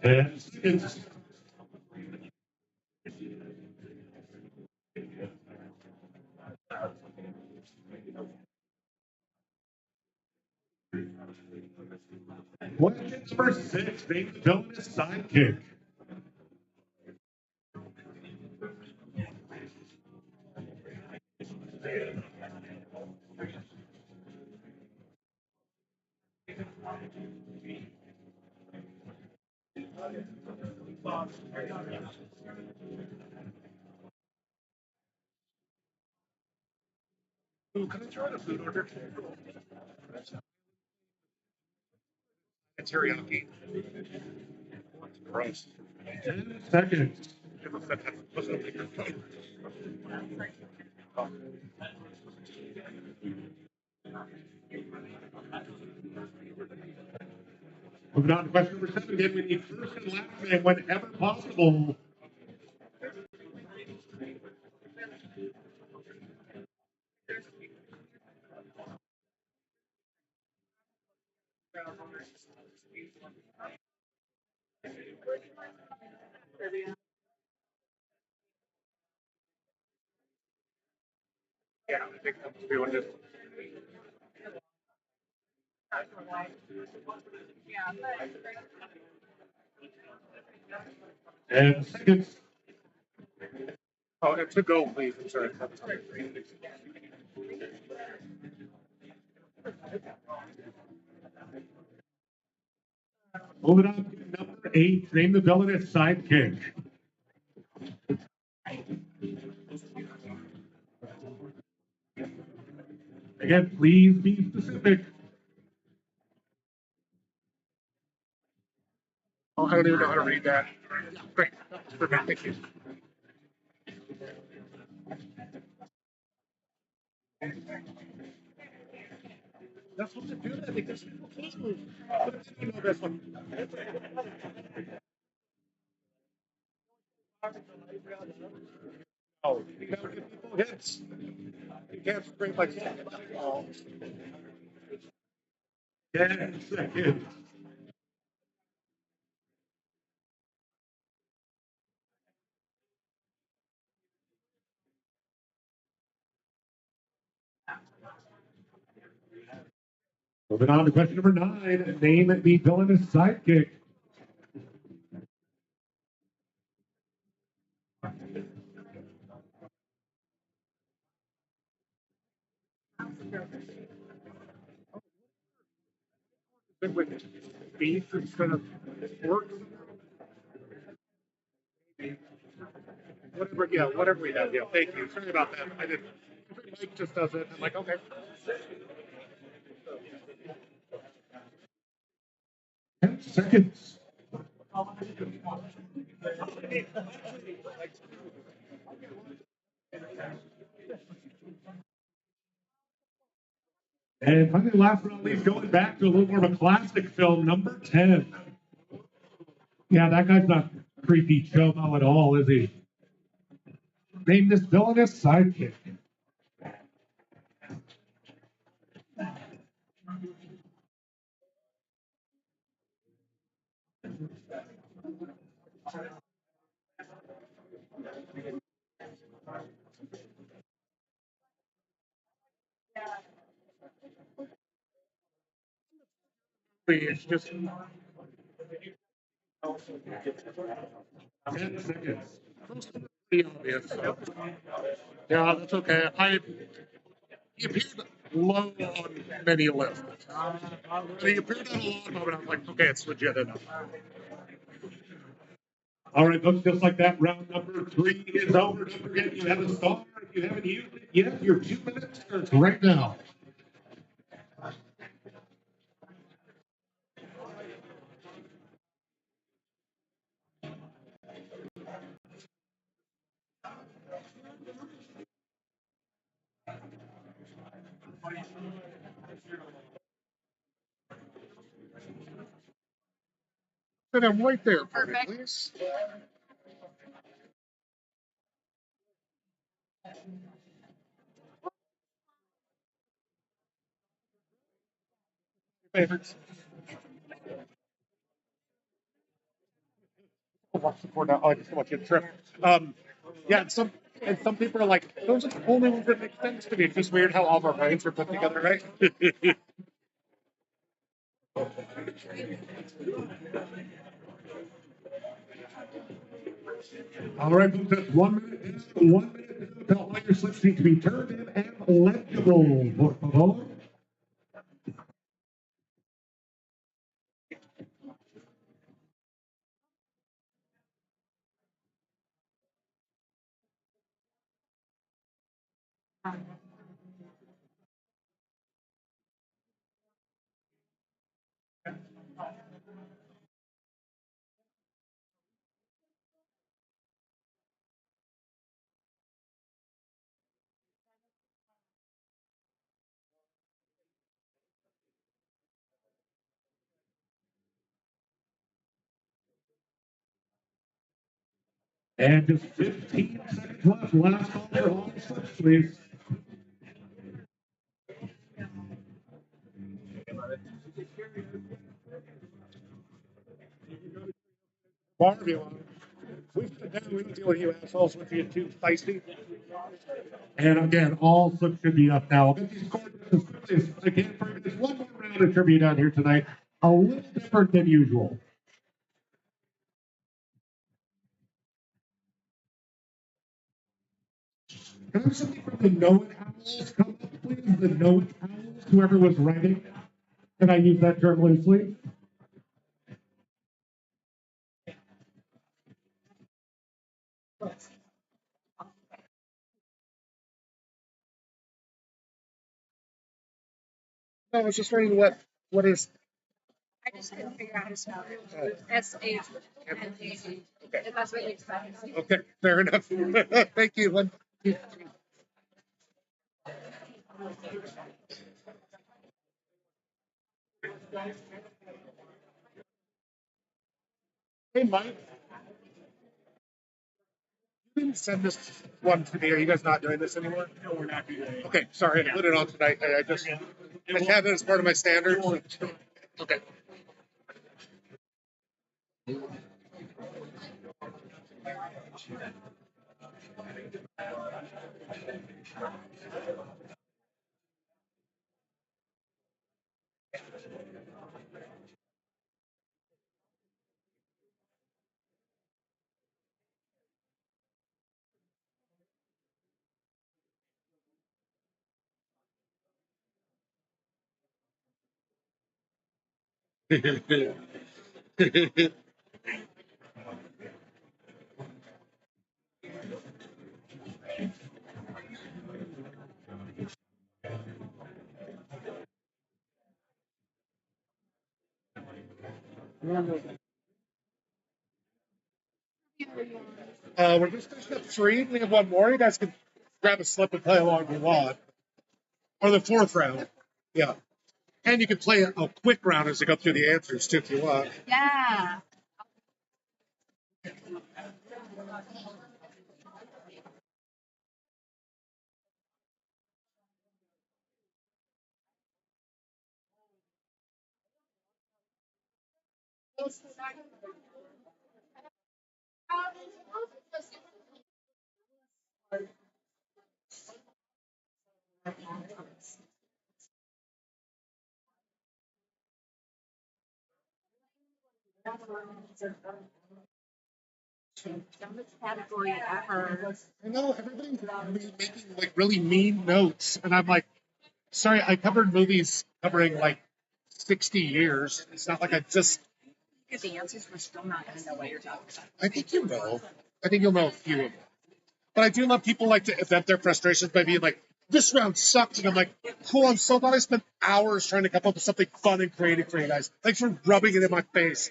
And seconds. Question number 6. Name the villainous sidekick. Ooh, can I try the food order? It's teriyaki. It's gross. 10 seconds. Moving on to question number 7. Again, we need first and last name whenever possible. Yeah, I think I'm doing this. And seconds. Oh, and to go, please. I'm sorry. Moving on to number 8. Name the villainous sidekick. Again, please be specific. Oh, I don't even know how to read that. Great. Perfect. Thank you. That's what to do that because people kiss me. You know this one. Oh, you gotta give people hits. You can't scream like that. Oh. 10 seconds. Moving on to question number 9. Name the villainous sidekick. With beef instead of pork. Whatever, yeah, whatever we have. Yeah, thank you. Sorry about that. I didn't. Mike just does it. I'm like, okay. 10 seconds. And finally, last but not least, going back to a little more of a classic film, number 10. Yeah, that guy's not creepy chomo at all, is he? Name this villainous sidekick. It's just 10 seconds. pretty obvious. So. Yeah, that's okay. He appeared low on many lists. He appeared on a lot of them, and I was like, okay, it's legit enough. All right, folks, just like that, round number 3 is over. Don't forget, you have a star. If you haven't used it yet, your 2 minutes starts right now. But I'm right there for me, please. Favorites. Watch the four now. Oh, I just watch it trip. Yeah, and some people are like, those are the only ones that make sense to me. It's just weird how all of our brains are put together, right? All right, folks, that's 1 minute. 1 minute to tell all your slips need to be turned in and legible. Por favor. And just 15 seconds left. Last call for all slips, please. Barbie, we sit down, we don't deal with you assholes with you too feisty. And again, all slips should be up now. I'll get these scores just as quickly as I can for you. There's one more round of trivia down here tonight. A little different than usual. Can I have something from the Know It Owls come up, please? The Know It Owls, whoever was writing. Can I use that term loosely? No, I was just wondering what is. I just couldn't figure out how to spell it. S-H-N-A-Z. If that's what you expect. Okay, fair enough. Thank you, Lynn. Hey, Mike. You didn't send this one to me. Are you guys not doing this anymore? No, we're not doing it. Okay, sorry, I put it on tonight. I had it as part of my standards. Okay. We're just finishing up 3. We have one more. You guys can grab a slip and play along if you want. Or the 4th round. Yeah. And you can play a quick round as you go through the answers too if you want. Yeah. Dumbest category ever. I know everybody's making like really mean notes, and I'm like, sorry, I covered movies covering like 60 years. It's not like I just. Get the answers, we're still not going to know what you're talking about. I think you will. I think you'll know a few of them. But I do love people like to vent their frustrations by being like, this round sucked. And I'm like, cool, I'm so glad I spent hours trying to come up with something fun and creative for you guys. Thanks for rubbing it in my face.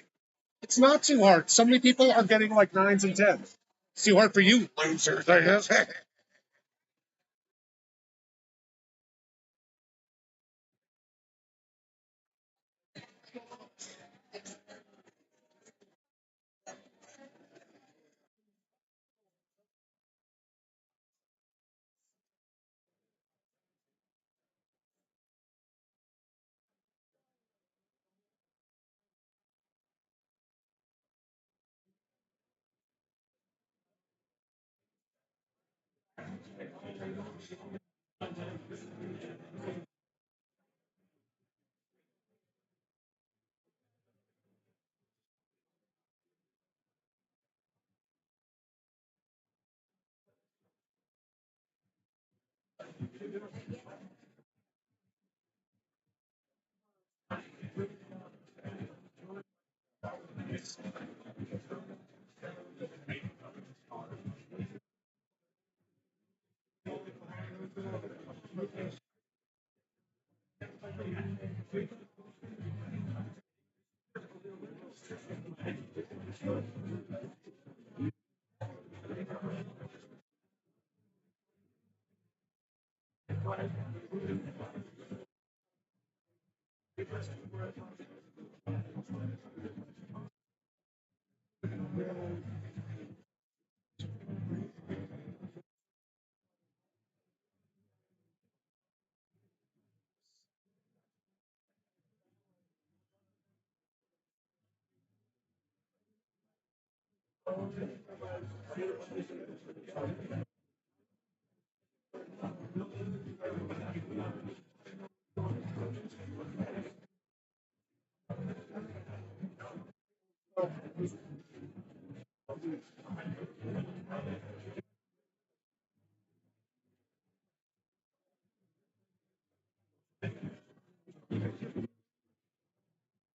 It's not too hard. So many people are getting like 9s and 10s. It's too hard for you, losers, I guess.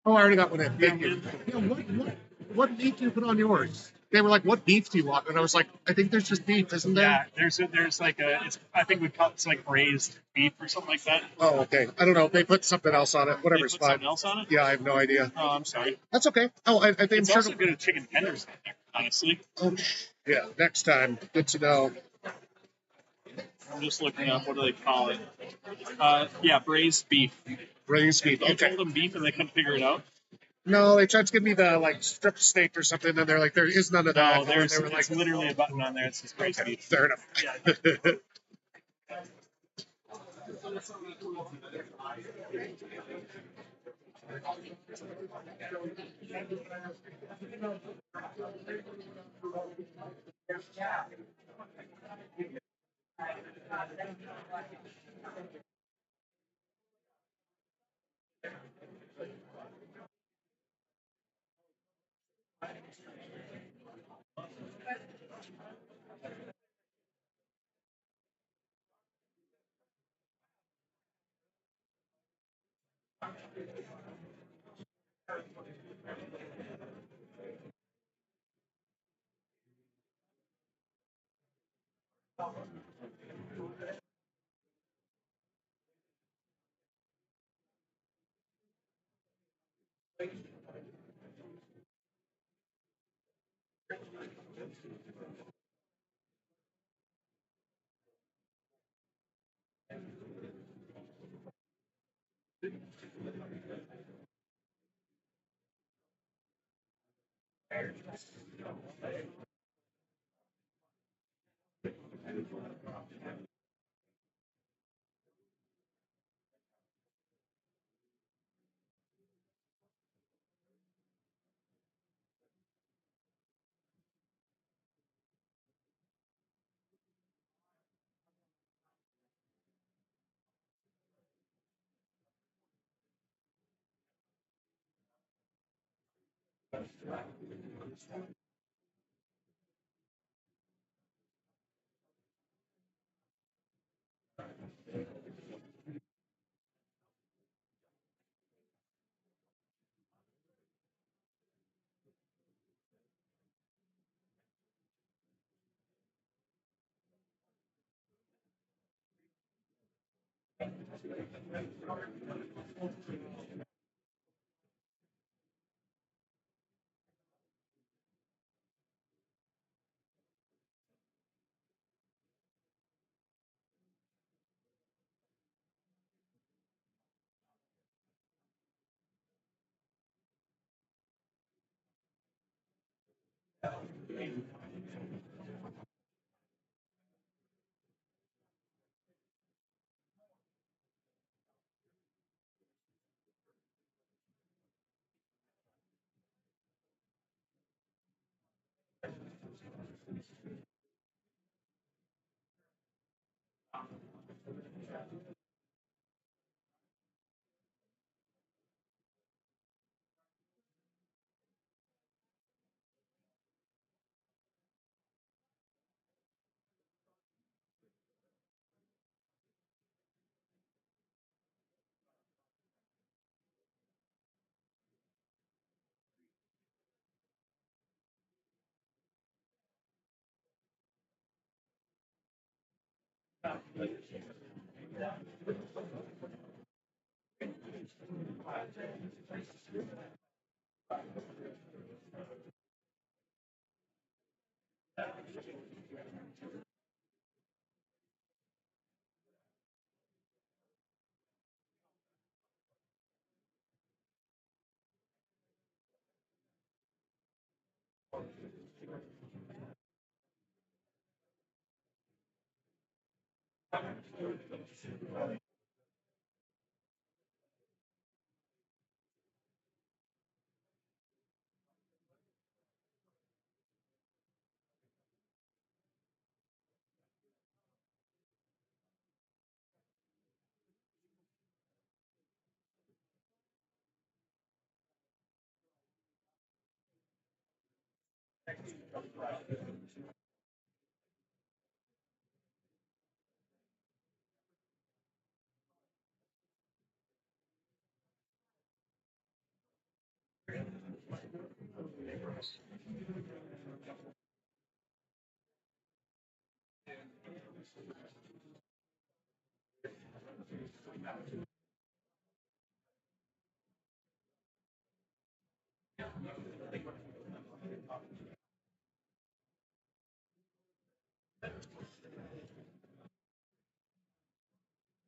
Oh, I already got one in. Thank you. Yeah, what beef do you put on yours? They were like, "What beef do you want?" And I was like, "I think there's just beef, isn't there?" Yeah, there's like I think we call it's like braised beef or something like that. Oh, okay. I don't know. They put something else on it. They Whatever's put fine. something else on it. Yeah, I have no idea. Oh, I'm sorry. That's okay. Oh, I think It's I'm also sure. good at chicken tenders, honestly. Oh, yeah, next time. Good to know. I'm just looking up what do they call it. Yeah, braised beef. Braised beef. You Okay. told them beef and they couldn't figure it out. No, they tried to give me the like strip steak or something, and they're like, "There is none of that." No, And there's they were it's like, literally a button on there. It says braised okay, beef. fair enough. Yeah.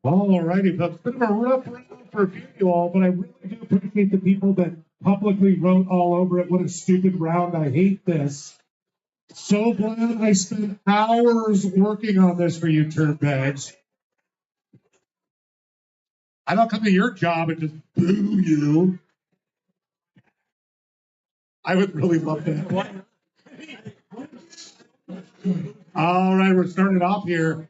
All righty, folks. Bit of a rough round for a few of you all, but I really do appreciate the people that publicly wrote all over it. What a stupid round. I hate this. So glad I spent hours working on this for you, turd bags. I don't come to your job and just boo you. I would really love that. All right, we're starting it off here.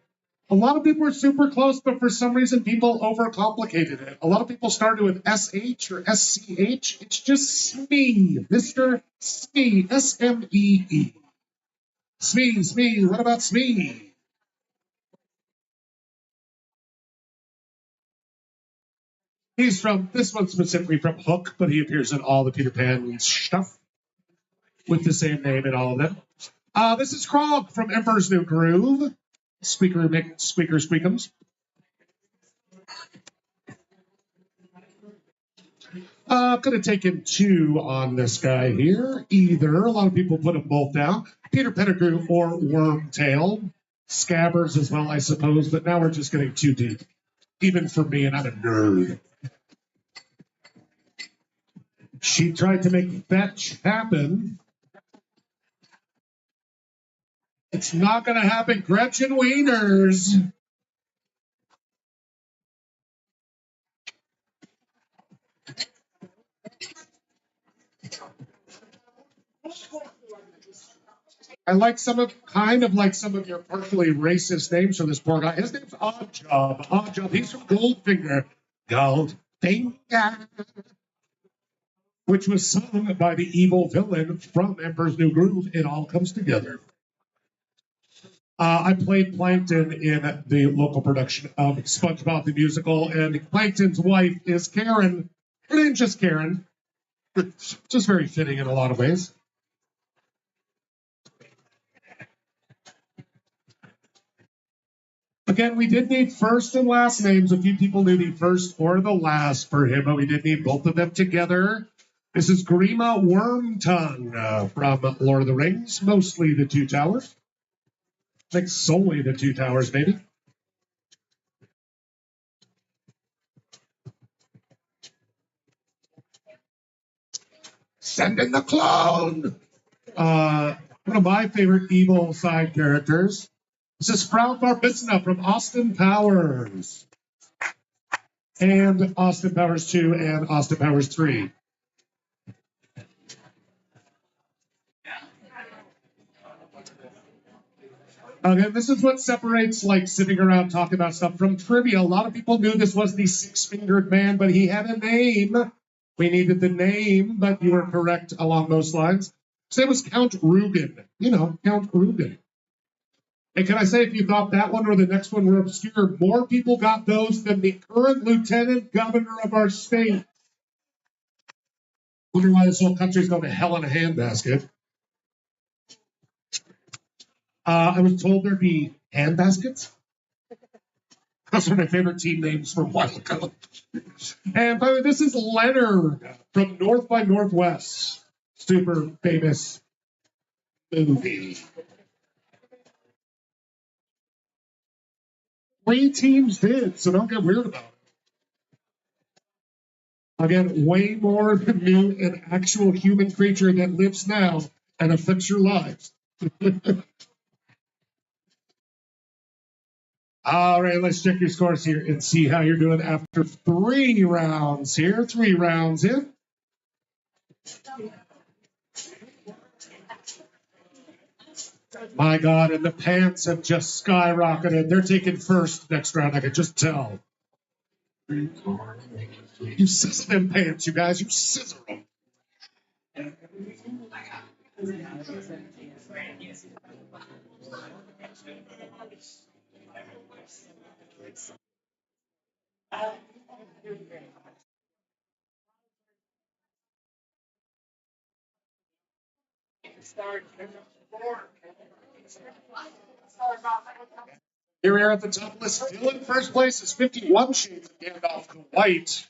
A lot of people are super close, but for some reason, people overcomplicated it. A lot of people started with SH or SCH. It's just Smee, Mr. Smee, S-M-E-E. Smee, Smee, what about Smee? He's from, this one specifically from Hook, but he appears in all the Peter Pan stuff with the same name in all of them. This is Krog from Emperor's New Groove. Squeaker Squeakums. Could have taken two on this guy here. Either, a lot of people put them both down. Peter Pettigrew or Wormtail. Scabbers as well, I suppose, but now we're just getting too deep. Even for me, and I'm a nerd. She tried to make fetch happen. It's not going to happen. Gretchen Wieners. I like kind of like some of your partially racist names for this poor guy. His name's Odd Job. Odd Job. He's from Goldfinger. Goldfinger. Which was sung by the evil villain from Emperor's New Groove. It all comes together. I played Plankton in the local production of SpongeBob the Musical, and Plankton's wife is Karen. Her name's just Karen. Just very fitting in a lot of ways. Again, we did need first and last names. A few people knew the first or the last for him, but we did need both of them together. This is Grima Wormtongue from Lord of the Rings, mostly the Two Towers. I think solely the Two Towers, maybe. Send in the clone! One of my favorite evil side characters. This is Frau Barbissina from Austin Powers. And Austin Powers 2 and Austin Powers 3. Okay, this is what separates like sitting around talking about stuff from trivia. A lot of people knew this was the six-fingered man, but he had a name. We needed the name, but you were correct along those lines. His name was Count Rugen. You know, Count Rugen. And can I say, if you thought that one or the next one were obscure, more people got those than the current lieutenant governor of our state. Wonder why this whole country's going to hell in a handbasket. I was told there'd be handbaskets. Those are my favorite team names for a while ago. And by the way, this is Leonard from North by Northwest. Super famous movie. 3 teams did, so don't get weird about it. Again, way more than you, an actual human creature that lives now and affects your lives. All right, let's check your scores here and see how you're doing after 3 rounds here. 3 rounds in. My God, and the pants have just skyrocketed. They're taking first next round, I can just tell. You scissor them pants, you guys. You scissor them. Here we are at the top list. Still in first place is 51 Shades of Gandalf the White.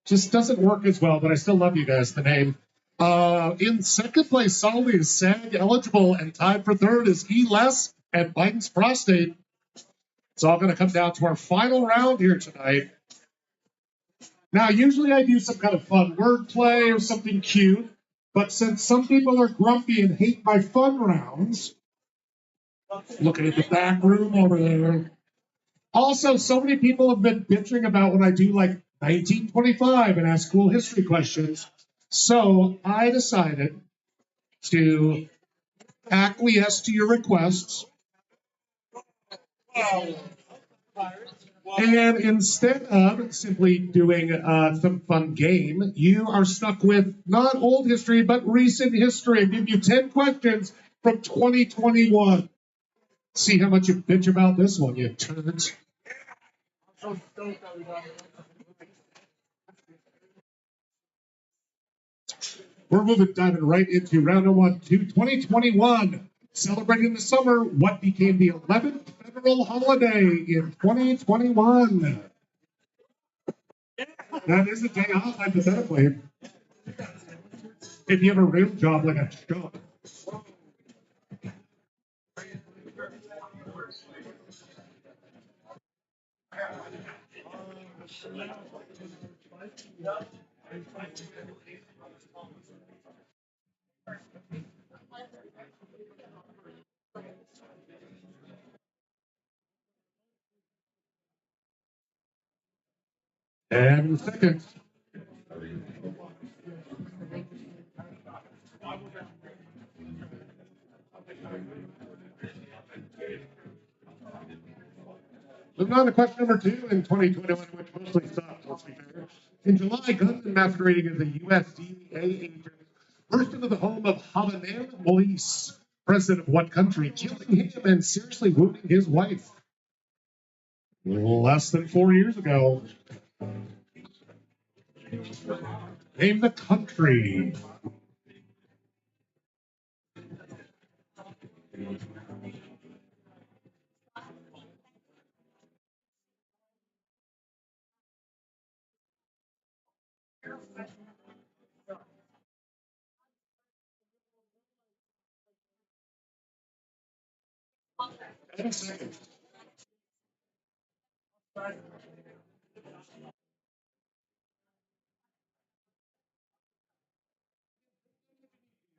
Just doesn't work as well, but I still love you guys, the name. In second place, solidly is SAG eligible, and tied for third is E-Less and Biden's prostate. It's all going to come down to our final round here tonight. Now, usually I do some kind of fun wordplay or something cute, but since some people are grumpy and hate my fun rounds, looking at the back room over there. Also, so many people have been bitching about when I do like 1925 and ask cool history questions. So I decided to acquiesce to your requests. And instead of simply doing some fun game, you are stuck with not old history, but recent history. I give you 10 questions from 2021. See how much you bitch about this one, you turds. We're diving right into round 1, 2021. Celebrating the summer, what became the 11th federal holiday in 2021? That is a day off, hypothetically. If you have a real job like a job. And seconds. Moving on to question number 2 in 2021, which mostly sucks, let's be fair. In July, gunmen masquerading as a U.S. DEA agent burst into the home of Havanel Moise, president of what country, killing him and seriously wounding his wife. Less than 4 years ago. Name the country. And seconds.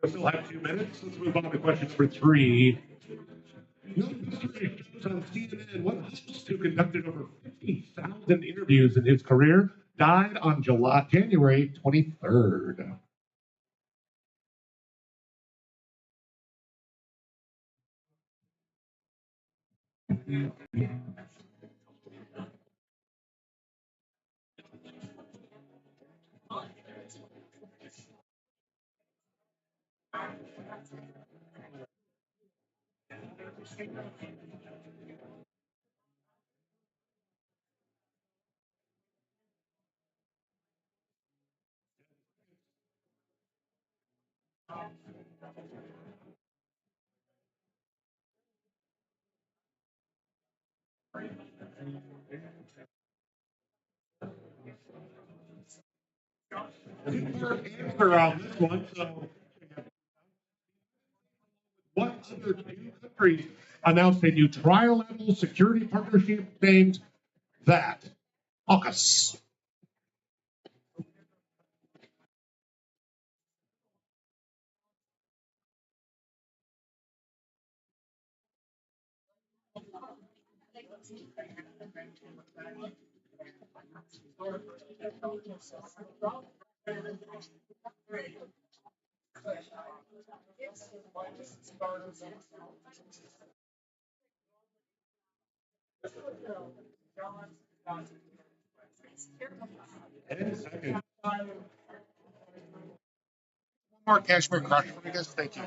We still have 2 minutes. Let's move on to question number 3. No history shows on CNN what host who conducted over 50,000 interviews in his career died on January 23rd. Answer on this one. So, what other 2 countries announced a new trilateral security partnership named that? AUKUS. And seconds. One more Cashmere Crush for you guys. Thank you.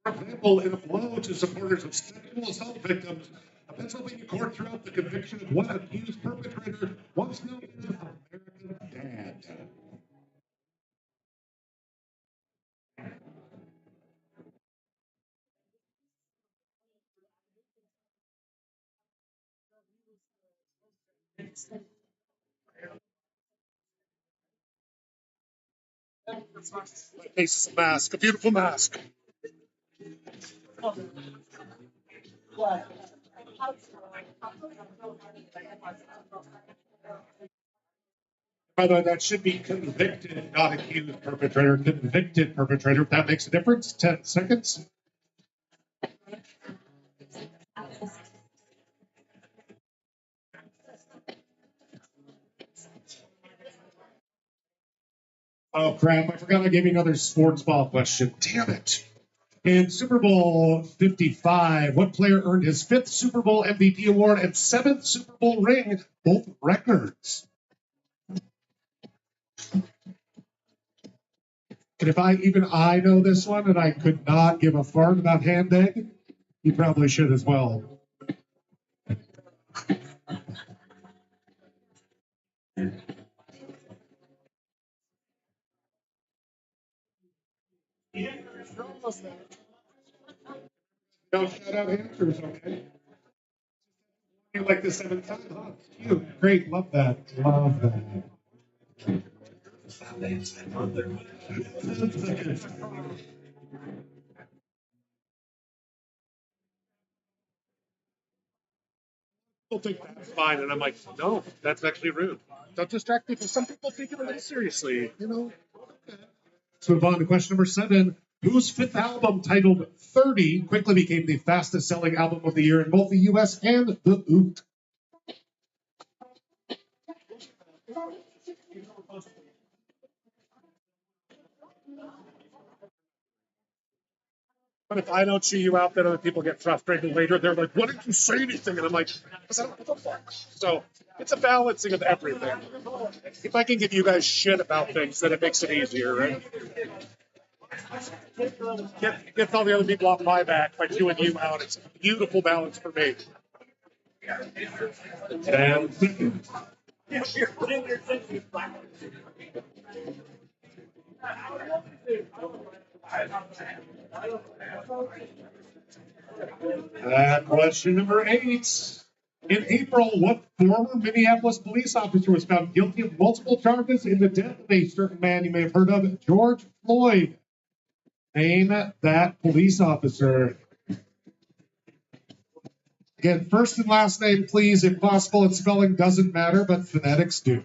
For example, in a blow to supporters of sexual assault victims, a Pennsylvania court threw out the conviction of one accused perpetrator, once known as American Dad. My face is a mask, a beautiful mask. By the way, that should be convicted, not accused perpetrator, convicted perpetrator. If that makes a difference, 10 seconds. Oh, crap. I forgot I gave you another sports ball question. Damn it. In Super Bowl 55, what player earned his 5th Super Bowl MVP award and 7th Super Bowl ring, both records? And if I know this one and I could not give a fart about hand egg, you probably should as well. No shout out answers, okay? You like the 7th time, huh? Cute. Great. Love that. Love that. People think that's fine, and I'm like, no, that's actually rude. Don't distract people. Some people take it a little seriously, you know. Okay. Let's move on to question number 7. Whose fifth album, titled 30, quickly became the fastest selling album of the year in both the US and the UK? But if I don't chew you out, then other people get frustrated later. They're like, why didn't you say anything? And I'm like, because I don't give a fuck. So it's a balancing of everything. If I can give you guys shit about things, then it makes it easier, right? Gets all the other people off my back by chewing you out. It's a beautiful balance for me. And question number 8. In April, what former Minneapolis police officer was found guilty of multiple charges in the death of a certain man you may have heard of, George Floyd? Name that police officer. Again, first and last name, please, if possible, and spelling doesn't matter, but phonetics do.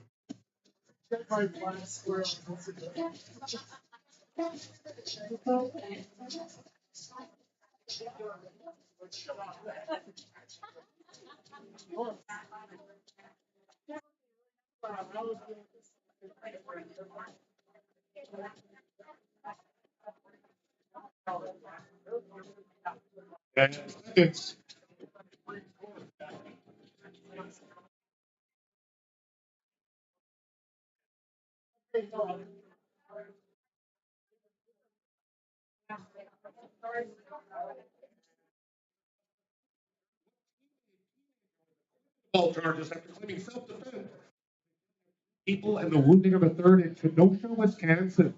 And seconds. All charges after claiming self-defense. People and the wounding of a third in Kenosha, Wisconsin.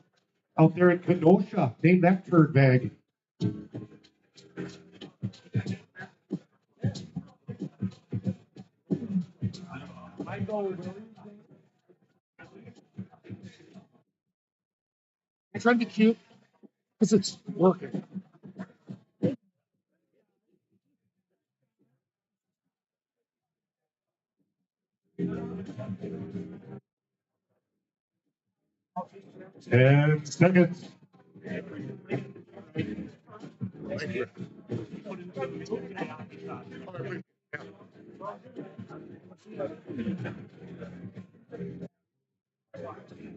Out there in Kenosha, name that turd bag. I'm trying to be cute because it's working. Ten seconds.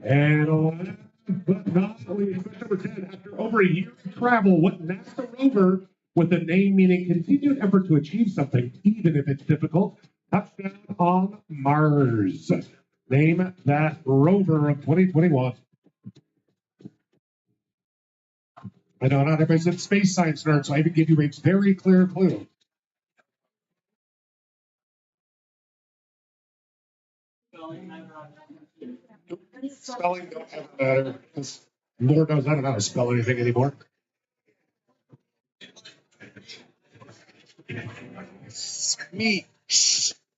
And last but not least, question number 10. After over a year of travel, what NASA rover with a name meaning continued effort to achieve something, even if it's difficult, touched down on Mars? Name that rover of 2021. I know not everybody's a space science nerd, so I even give you a very clear clue. Spelling don't ever matter because Lord knows I don't know how to spell anything anymore. Me,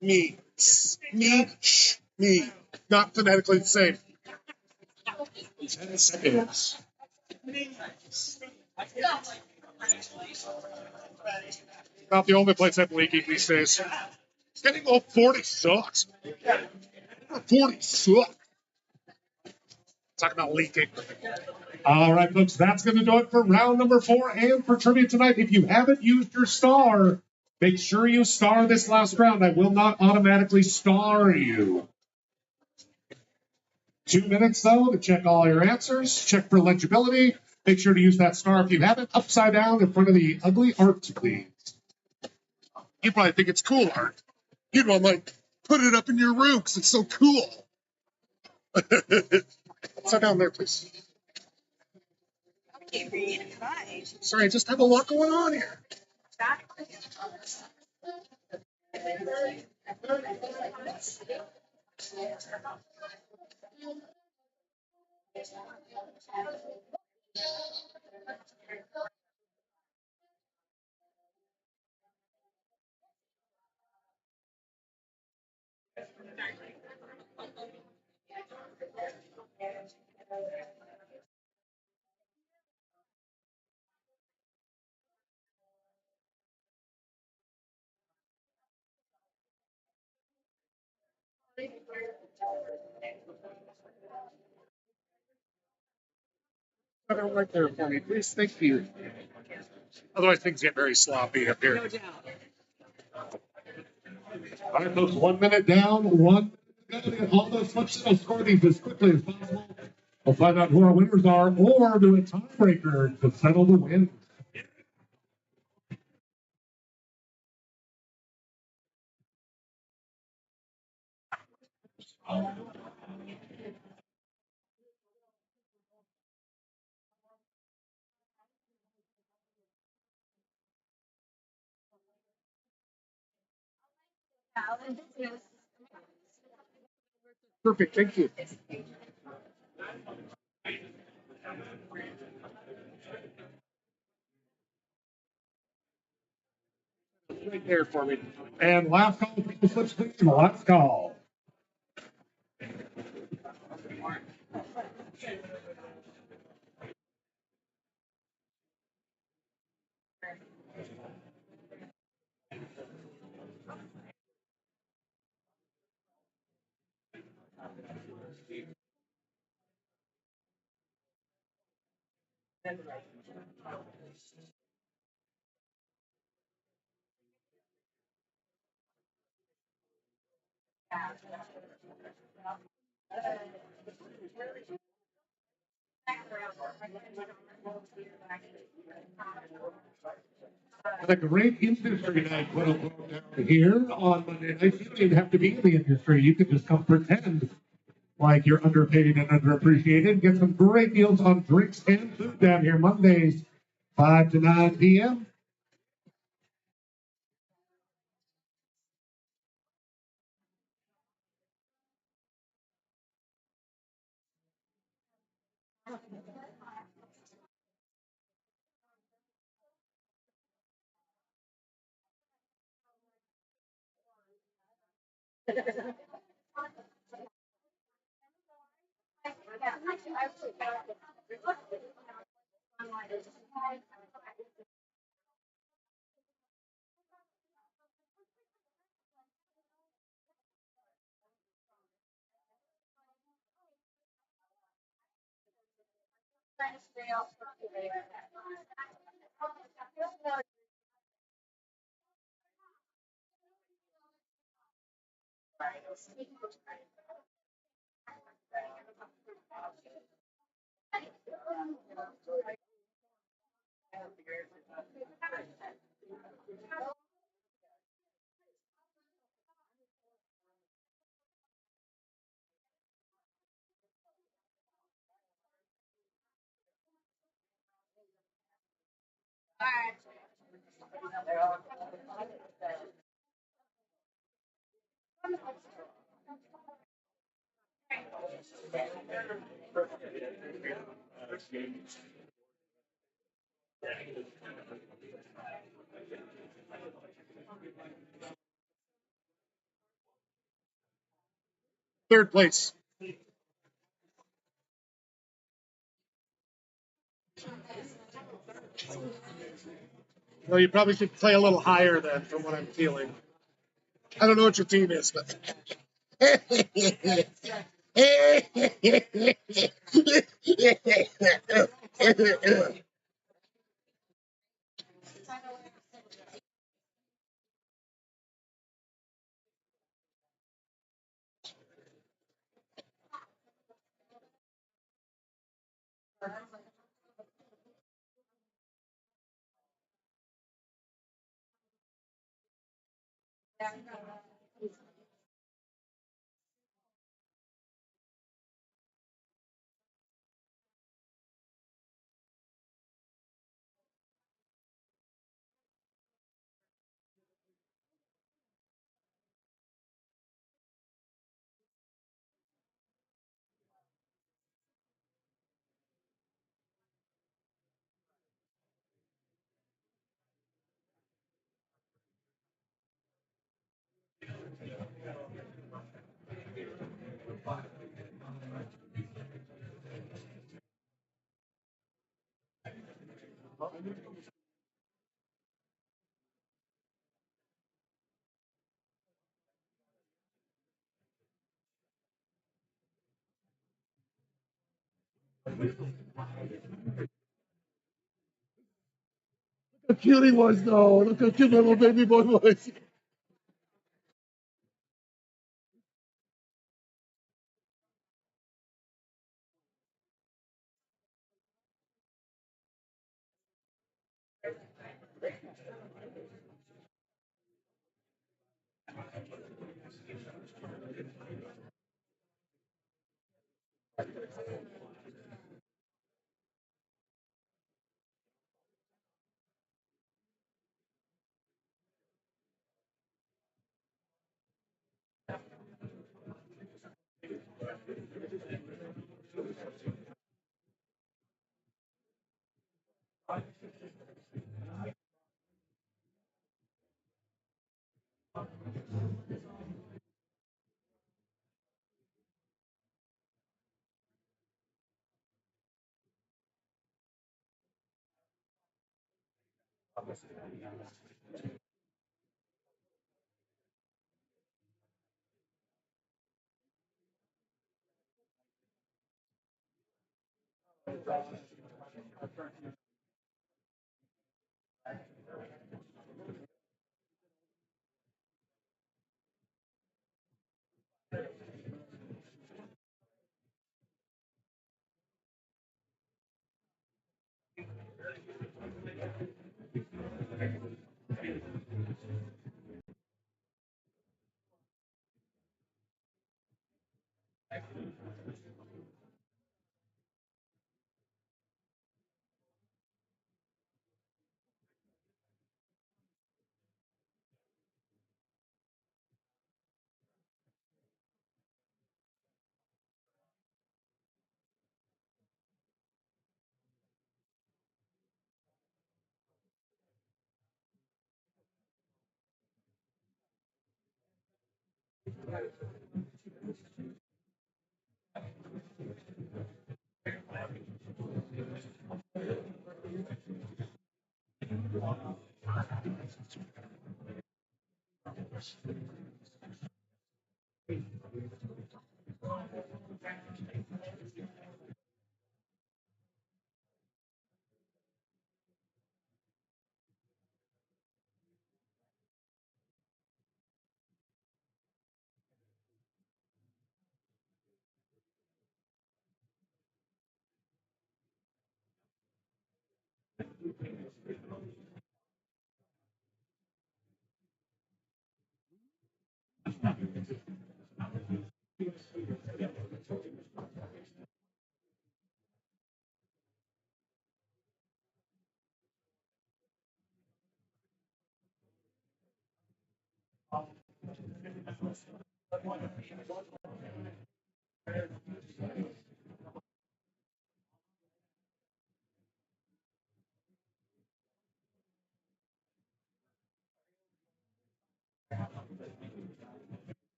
me, me. Not phonetically the same. 10 seconds. Not the only place I'm leaking these days. Getting old 40 sucks. 40 sucks. Talking about leaking. All right, folks, that's going to do it for round number 4 and for trivia tonight. If you haven't used your star, make sure you star this last round. I will not automatically star you. 2 minutes, though, to check all your answers, check for legibility. Make sure to use that star if you have it upside down in front of the ugly art, please. You probably think it's cool art. You'd want, like, put it up in your room because it's so cool. Sit down there, please. Sorry, I just have a lot going on here. Put it right there for me, please. Thank you. Otherwise, things get very sloppy up here. No doubt. All right, folks, 1 minute down, 1 minute to go. Get all those slips in. I'll score these as quickly as possible. We'll find out who our winners are or do a tiebreaker to settle the win. Perfect. Thank you. Right there for me. And last call, people slips, please. Last call. And a great industry night, quote unquote, down here on Monday night. You don't even have to be in the industry. You can just come pretend like you're underpaid and underappreciated. Get some great deals on drinks and food down here Mondays, 5 to 9 p.m. Third place. Well, you probably should play a little higher then, from what I'm feeling. I don't know what your team is, but. Look how cute he was, though. Look how cute little baby boy was.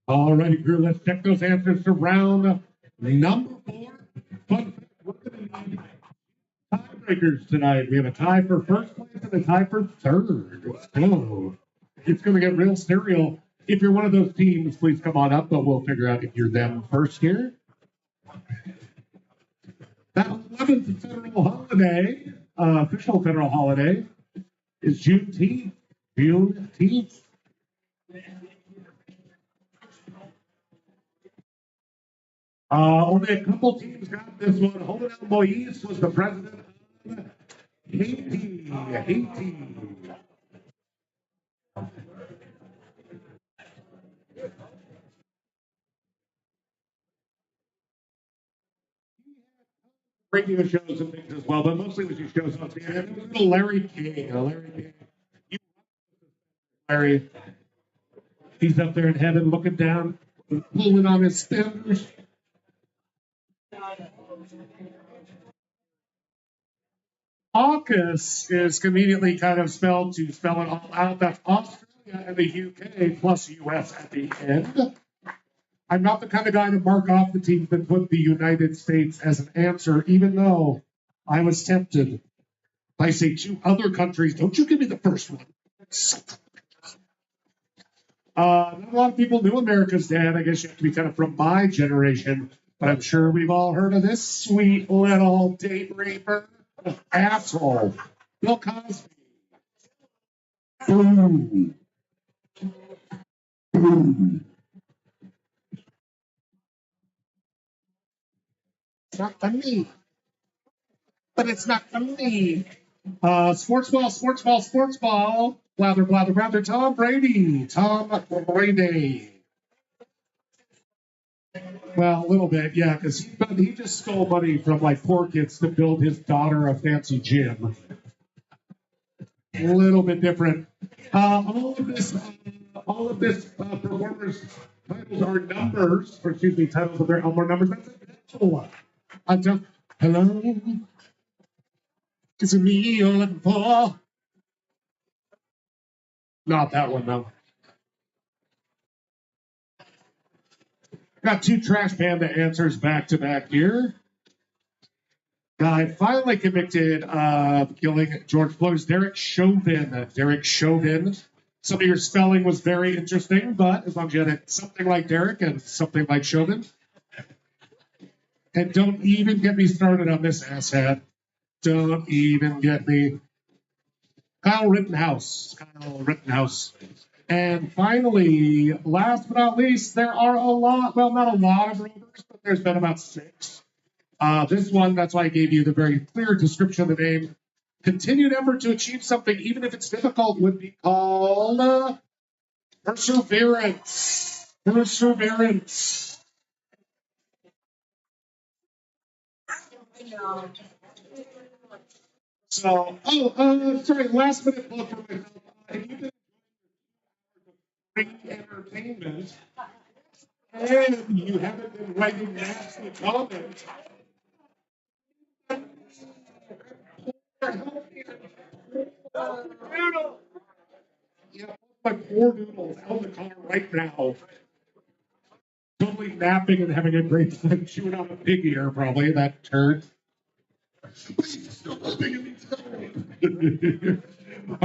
All righty, crew, let's check those answers to round number 4. Fun fact, we're going to need tiebreakers tonight. We have a tie for first place and a tie for third. Let's go. It's going to get real stereo. If you're one of those teams, please come on up, but we'll figure out if you're them first here. That 11th federal holiday, official federal holiday, is Juneteenth. Juneteenth. Only a couple teams got this one. Jovenel Moise was the president of Haiti. Haiti. Radio shows and things as well, but mostly was his shows on CNN. It was little Larry King. Larry King. Larry, he's up there in heaven looking down, pulling on his fingers. AUKUS is conveniently kind of spelled to spell it all out. That's Australia and the UK plus US at the end. I'm not the kind of guy to mark off the teams that put the United States as an answer, even though I was tempted. I say 2 other countries. Don't you give me the first one. Not a lot of people knew America's Dad. I guess you have to be kind of from my generation, but I'm sure we've all heard of this sweet little date raper asshole, Bill Cosby. Boom. Boom. It's not funny, but it's not funny. Sports ball, sports ball, sports ball. Blather, blather, blather. Tom Brady. Tom Brady. Well, a little bit, yeah, because he just stole money from like poor kids to build his daughter a fancy gym. A little bit different. All of this performers' titles are numbers, or excuse me, titles of their album are numbers. That's it. I just hello. Is it me you're looking for? Not that one though. Got two Trash Panda answers back to back here. Guy finally convicted of killing George Floyd's Derek Chauvin. Derek Chauvin. Some of your spelling was very interesting, but as long as you had something like Derek and something like Chauvin. And don't even get me started on this asshat. Don't even get me. Kyle Rittenhouse. Kyle Rittenhouse. And finally, last but not least, there are a lot, well, not a lot of rumors, but there's been about 6. This one, that's why I gave you the very clear description of the name. Continued effort to achieve something, even if it's difficult, would be called perseverance. Perseverance. So, sorry, last minute plug for myself. If you've been free entertainment and you haven't been writing nasty comments, yeah, my poor noodles out in the car right now. Totally napping and having a great time chewing on a pig ear, probably, that turd. All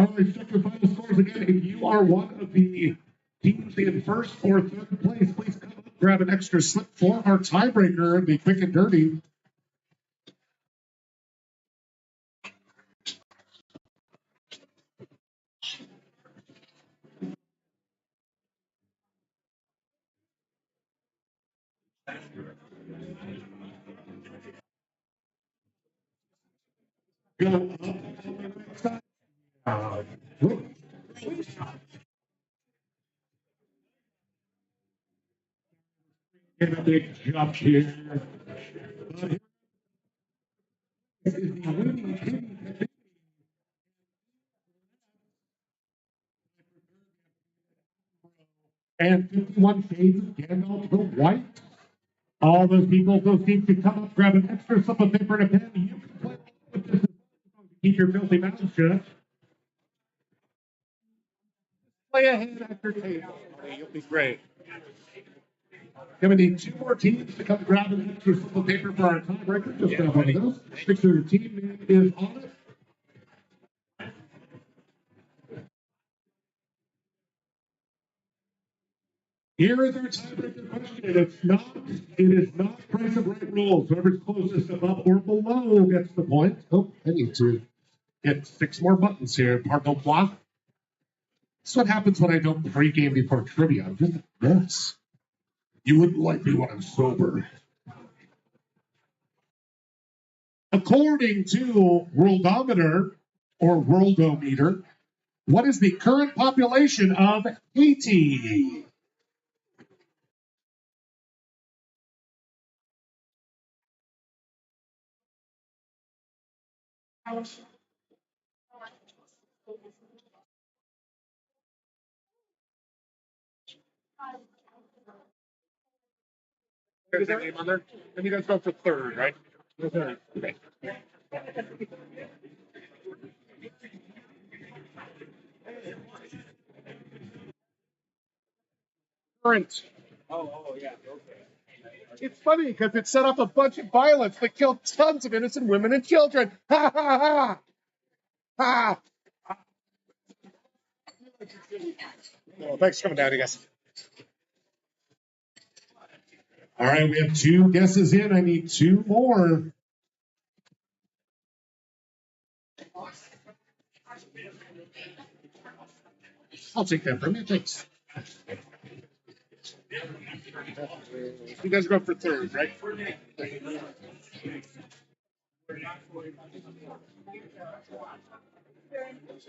right, check your final scores again. If you are one of the teams in first or third place, please come up, grab an extra slip for our tiebreaker and be quick and dirty. Go up. Get a big jump here. This is the winning team. And 51 shades of Gandalf the White. All those people, those teams can come up, grab an extra slip of paper and a pen. You can play with this as long as you keep your filthy mouth shut. Play ahead after table. You'll be great. Gonna need 2 more teams to come grab an extra slip of paper for our tiebreaker. Just grab one of those. Make sure your team name is on it. Here is our tiebreaker question. It is not price of right rules. Whoever's closest above or below gets the point. Oh, I need to get 6 more buttons here. Pardon moi. This is what happens when I don't pregame before trivia. I'm just a mess. You wouldn't like me when I'm sober. According to Worldometer or Worldometer, what is the current population of Haiti? Is there any other? And you guys go for third, right? Third. Okay. Current. Oh, yeah. Okay. It's funny because it set up a bunch of violence that killed tons of innocent women and children. Ha ha ha! Ha! Well, thanks for coming down, you guys. All right, we have 2 guesses in. I need 2 more. I'll take that from you. Thanks. You guys are going for third, right?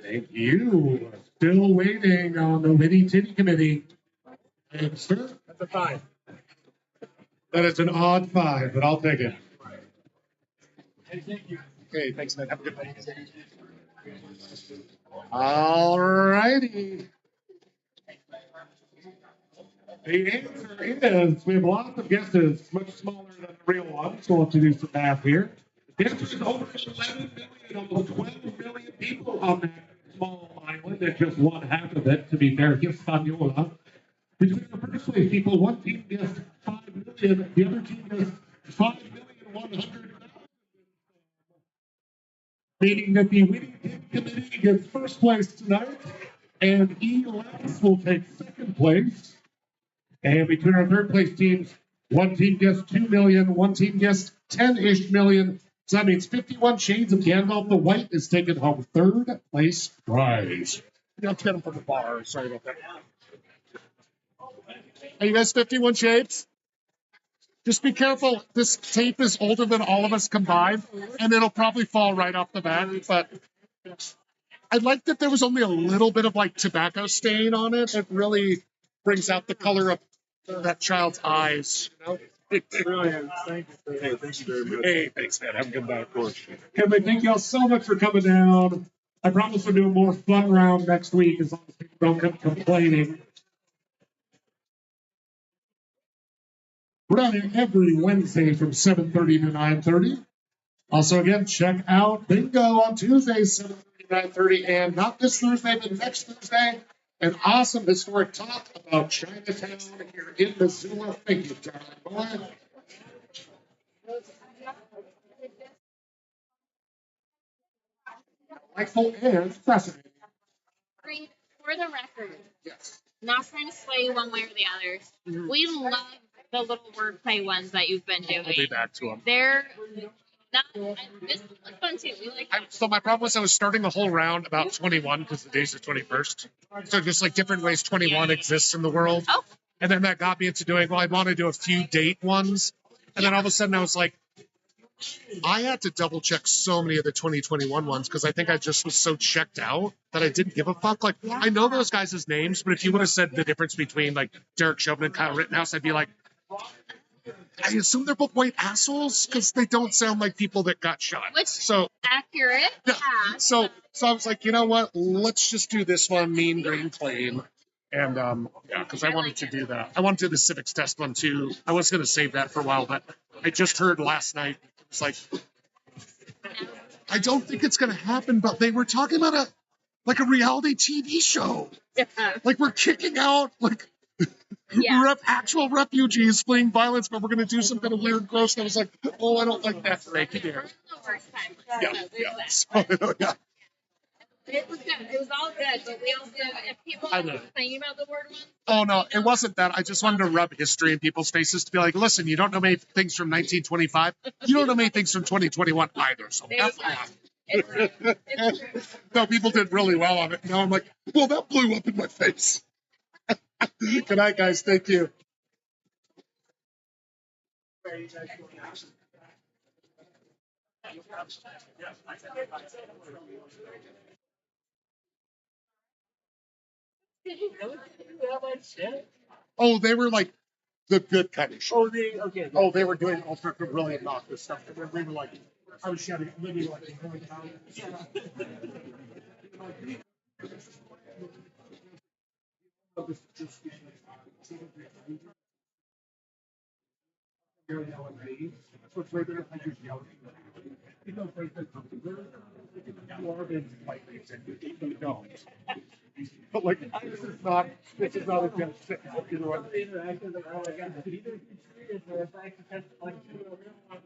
Thank you. Still waiting on the Witty Titty Committee. And sir, That's a 5. that is an odd 5, but I'll take it. Okay, thanks, man. Have a good night. All righty. The answer is we have lots of guesses, much smaller than the real one, so we'll have to do some math here. The answer is over 11 million, almost 12 million people on that small island, and just one half of it, to be fair, Hispaniola. Between the first place people, one team guessed 5 million, the other team guessed 5,100,000. Meaning that the winning team committee gets first place tonight, and E-Lex will take second place. And between our third place teams, one team guessed 2 million, one team guessed 10-ish million. So that means 51 Shades of Gandalf the White is taking home third place prize. You have to get them from the bar. Sorry about that. Are you guys 51 Shades? Just be careful. This tape is older than all of us combined, and it'll probably fall right off the bat. But I like that there was only a little bit of like tobacco stain on it. It really brings out the color of that child's eyes. You know? Brilliant. Thank you. Hey, thank you very much. Hey, thanks, man. Have a good night, of course. Kevin, thank y'all so much for coming down. I promise we'll do a more fun round next week as long as people don't come complaining. We're down here every Wednesday from 7:30 to 9:30. Also, again, check out Bingo on Tuesdays, 7:30 to 9:30, and not this Thursday, but next Thursday, an awesome historic talk about Chinatown here in Missoula. Thank you, darling boy. Delightful and fascinating. Reed, for the record, Yes. not trying to sway you one way or the other. We love the little wordplay ones that you've been doing. I'll be back to them. They're not. This is fun too. We like. So my problem was I was starting the whole round about 21 because the day's the 21st. So just like different ways 21 exists in the world. Oh. And then that got me into doing, well, I want to do a few date ones. And then all of a sudden I was like, I had to double check so many of the 2021 ones because I think I just was so checked out that I didn't give a fuck. Like, I know those guys' names, but if you would have said the difference between like Derek Chauvin and Kyle Rittenhouse, I'd be like, I assume they're both white assholes because they don't sound like people that got shot. Which So accurate. yeah. Yeah. So I was like, you know what? Let's just do this one, Mean Green Claim. And yeah, because I wanted to do that. I wanted to do the civics test one too. I was going to save that for a while, but I just heard last night. It's like, I don't think it's going to happen. But they were talking about a reality TV show. Like we're kicking out Yeah. actual refugees fleeing violence, but we're going to do some kind of weird gross. And I was like, oh, I don't like that. Right here. The worst time. Yeah. So, yeah. It was good. It was all good, but we also, if people I are know. complaining about the word one, Oh no, it wasn't that. I just wanted to rub history in people's faces to be like, listen, you don't know many things from 1925. You don't know many things from 2021 either. So there you F go. off. It's true. It's true. No, people did really well on it. Now I'm like, well, that blew up in my face. Good night, guys. Thank you. Oh, they were like the good kind of shit. Okay. Oh, they were doing ultra brilliant obnoxious stuff. And then we were like, I was shouting, literally like, But like, this is not a good fit. You know what? We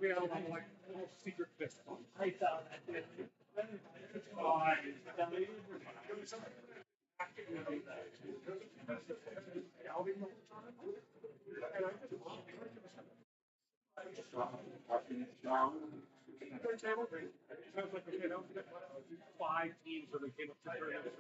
had like little secret fist bumps. Five teams when they came up to tournament.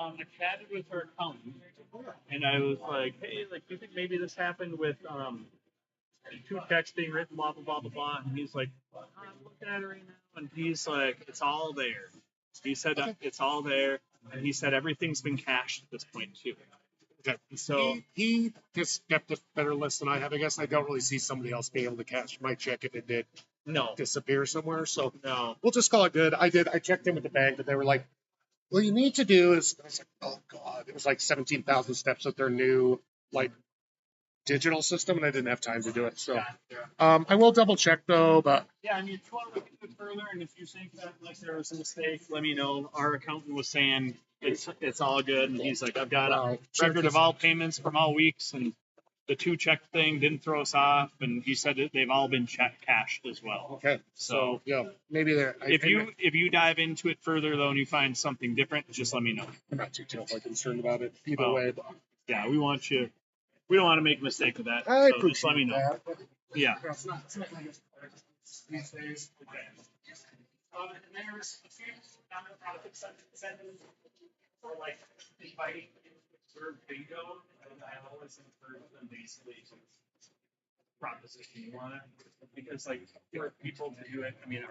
I chatted with her accountant, and I was like, "Hey, like, do you think maybe this happened with two checks being written, blah blah blah blah blah?" And he's like, "I'm looking at it right now," and he's like, "It's all there." He said it's all there, and he said everything's been cashed at this point too. Okay. So he just kept a better list than I have. I guess I don't really see somebody else being able to cash my check if it did no, disappear somewhere. So no, we'll just call it good. I checked in with the bank, but they were like, "What you need to do is," I was like, "Oh God," it was like 17,000 steps with their new like digital system, and I didn't have time to do it. So I will double check though. But yeah, I mean, if you want to look into it further, and if you think that like there was a mistake, let me know. Our accountant was saying it's all good, and he's like, "I've got a record of all payments from all weeks, and the two check thing didn't throw us off," and he said that they've all been cashed as well. okay, So yeah, maybe there. if you dive into it further though, and you find something different, just let me know. I'm not too terribly concerned about it either Well, way. But Yeah, we don't want to make a mistake with that. I So just let me know. that. Yeah. It's not like it's these days. And there's a few nonprofit incentives for like inviting for bingo, and I always encourage them basically to proposition one, because like for people to do it, I mean,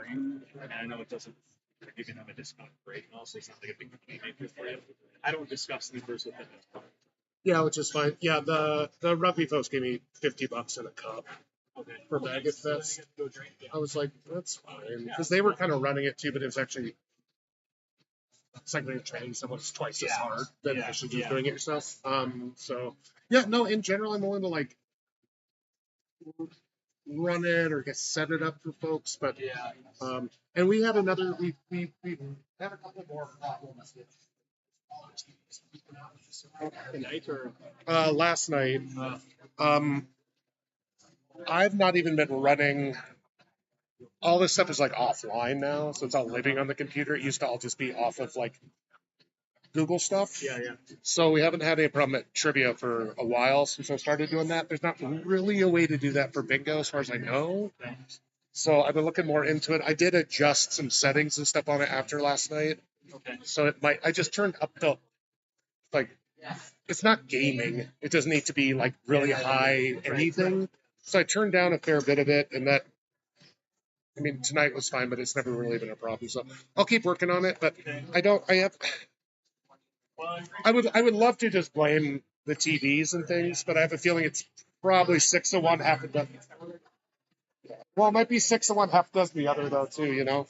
and I know it doesn't, you're giving them a discount rate, and also it's not like a big money maker for you. I don't discuss numbers with them. Yeah, which is fine. Yeah, the rugby folks gave me $50 in a cup for Baggett Fest. I was like, that's fine, because they were kind of running it too, but it's actually it's like they're training someone twice as hard than actually just doing it yourself. So yeah, no, in general, I'm willing to like run it or set it up for folks, but and we had another we had a couple more problems with last night. I've not even been running. All this stuff is like offline now, so it's all living on the computer. It used to all just be off of like Google stuff. Yeah. So we haven't had any problem at trivia for a while since I started doing that. There's not really a way to do that for bingo, as far as I know. So I've been looking more into it. I did adjust some settings and stuff on it after last night. Okay. So it might. I just turned up the like. It's not gaming. It doesn't need to be like really high anything. So I turned down a fair bit of it, and that. I mean, tonight was fine, but it's never really been a problem. So I'll keep working on it. But I would love to just blame the TVs and things, but I have a feeling it's probably 6 of one, half a dozen. Well, it might be 6 of one, half a dozen the other though too. You know.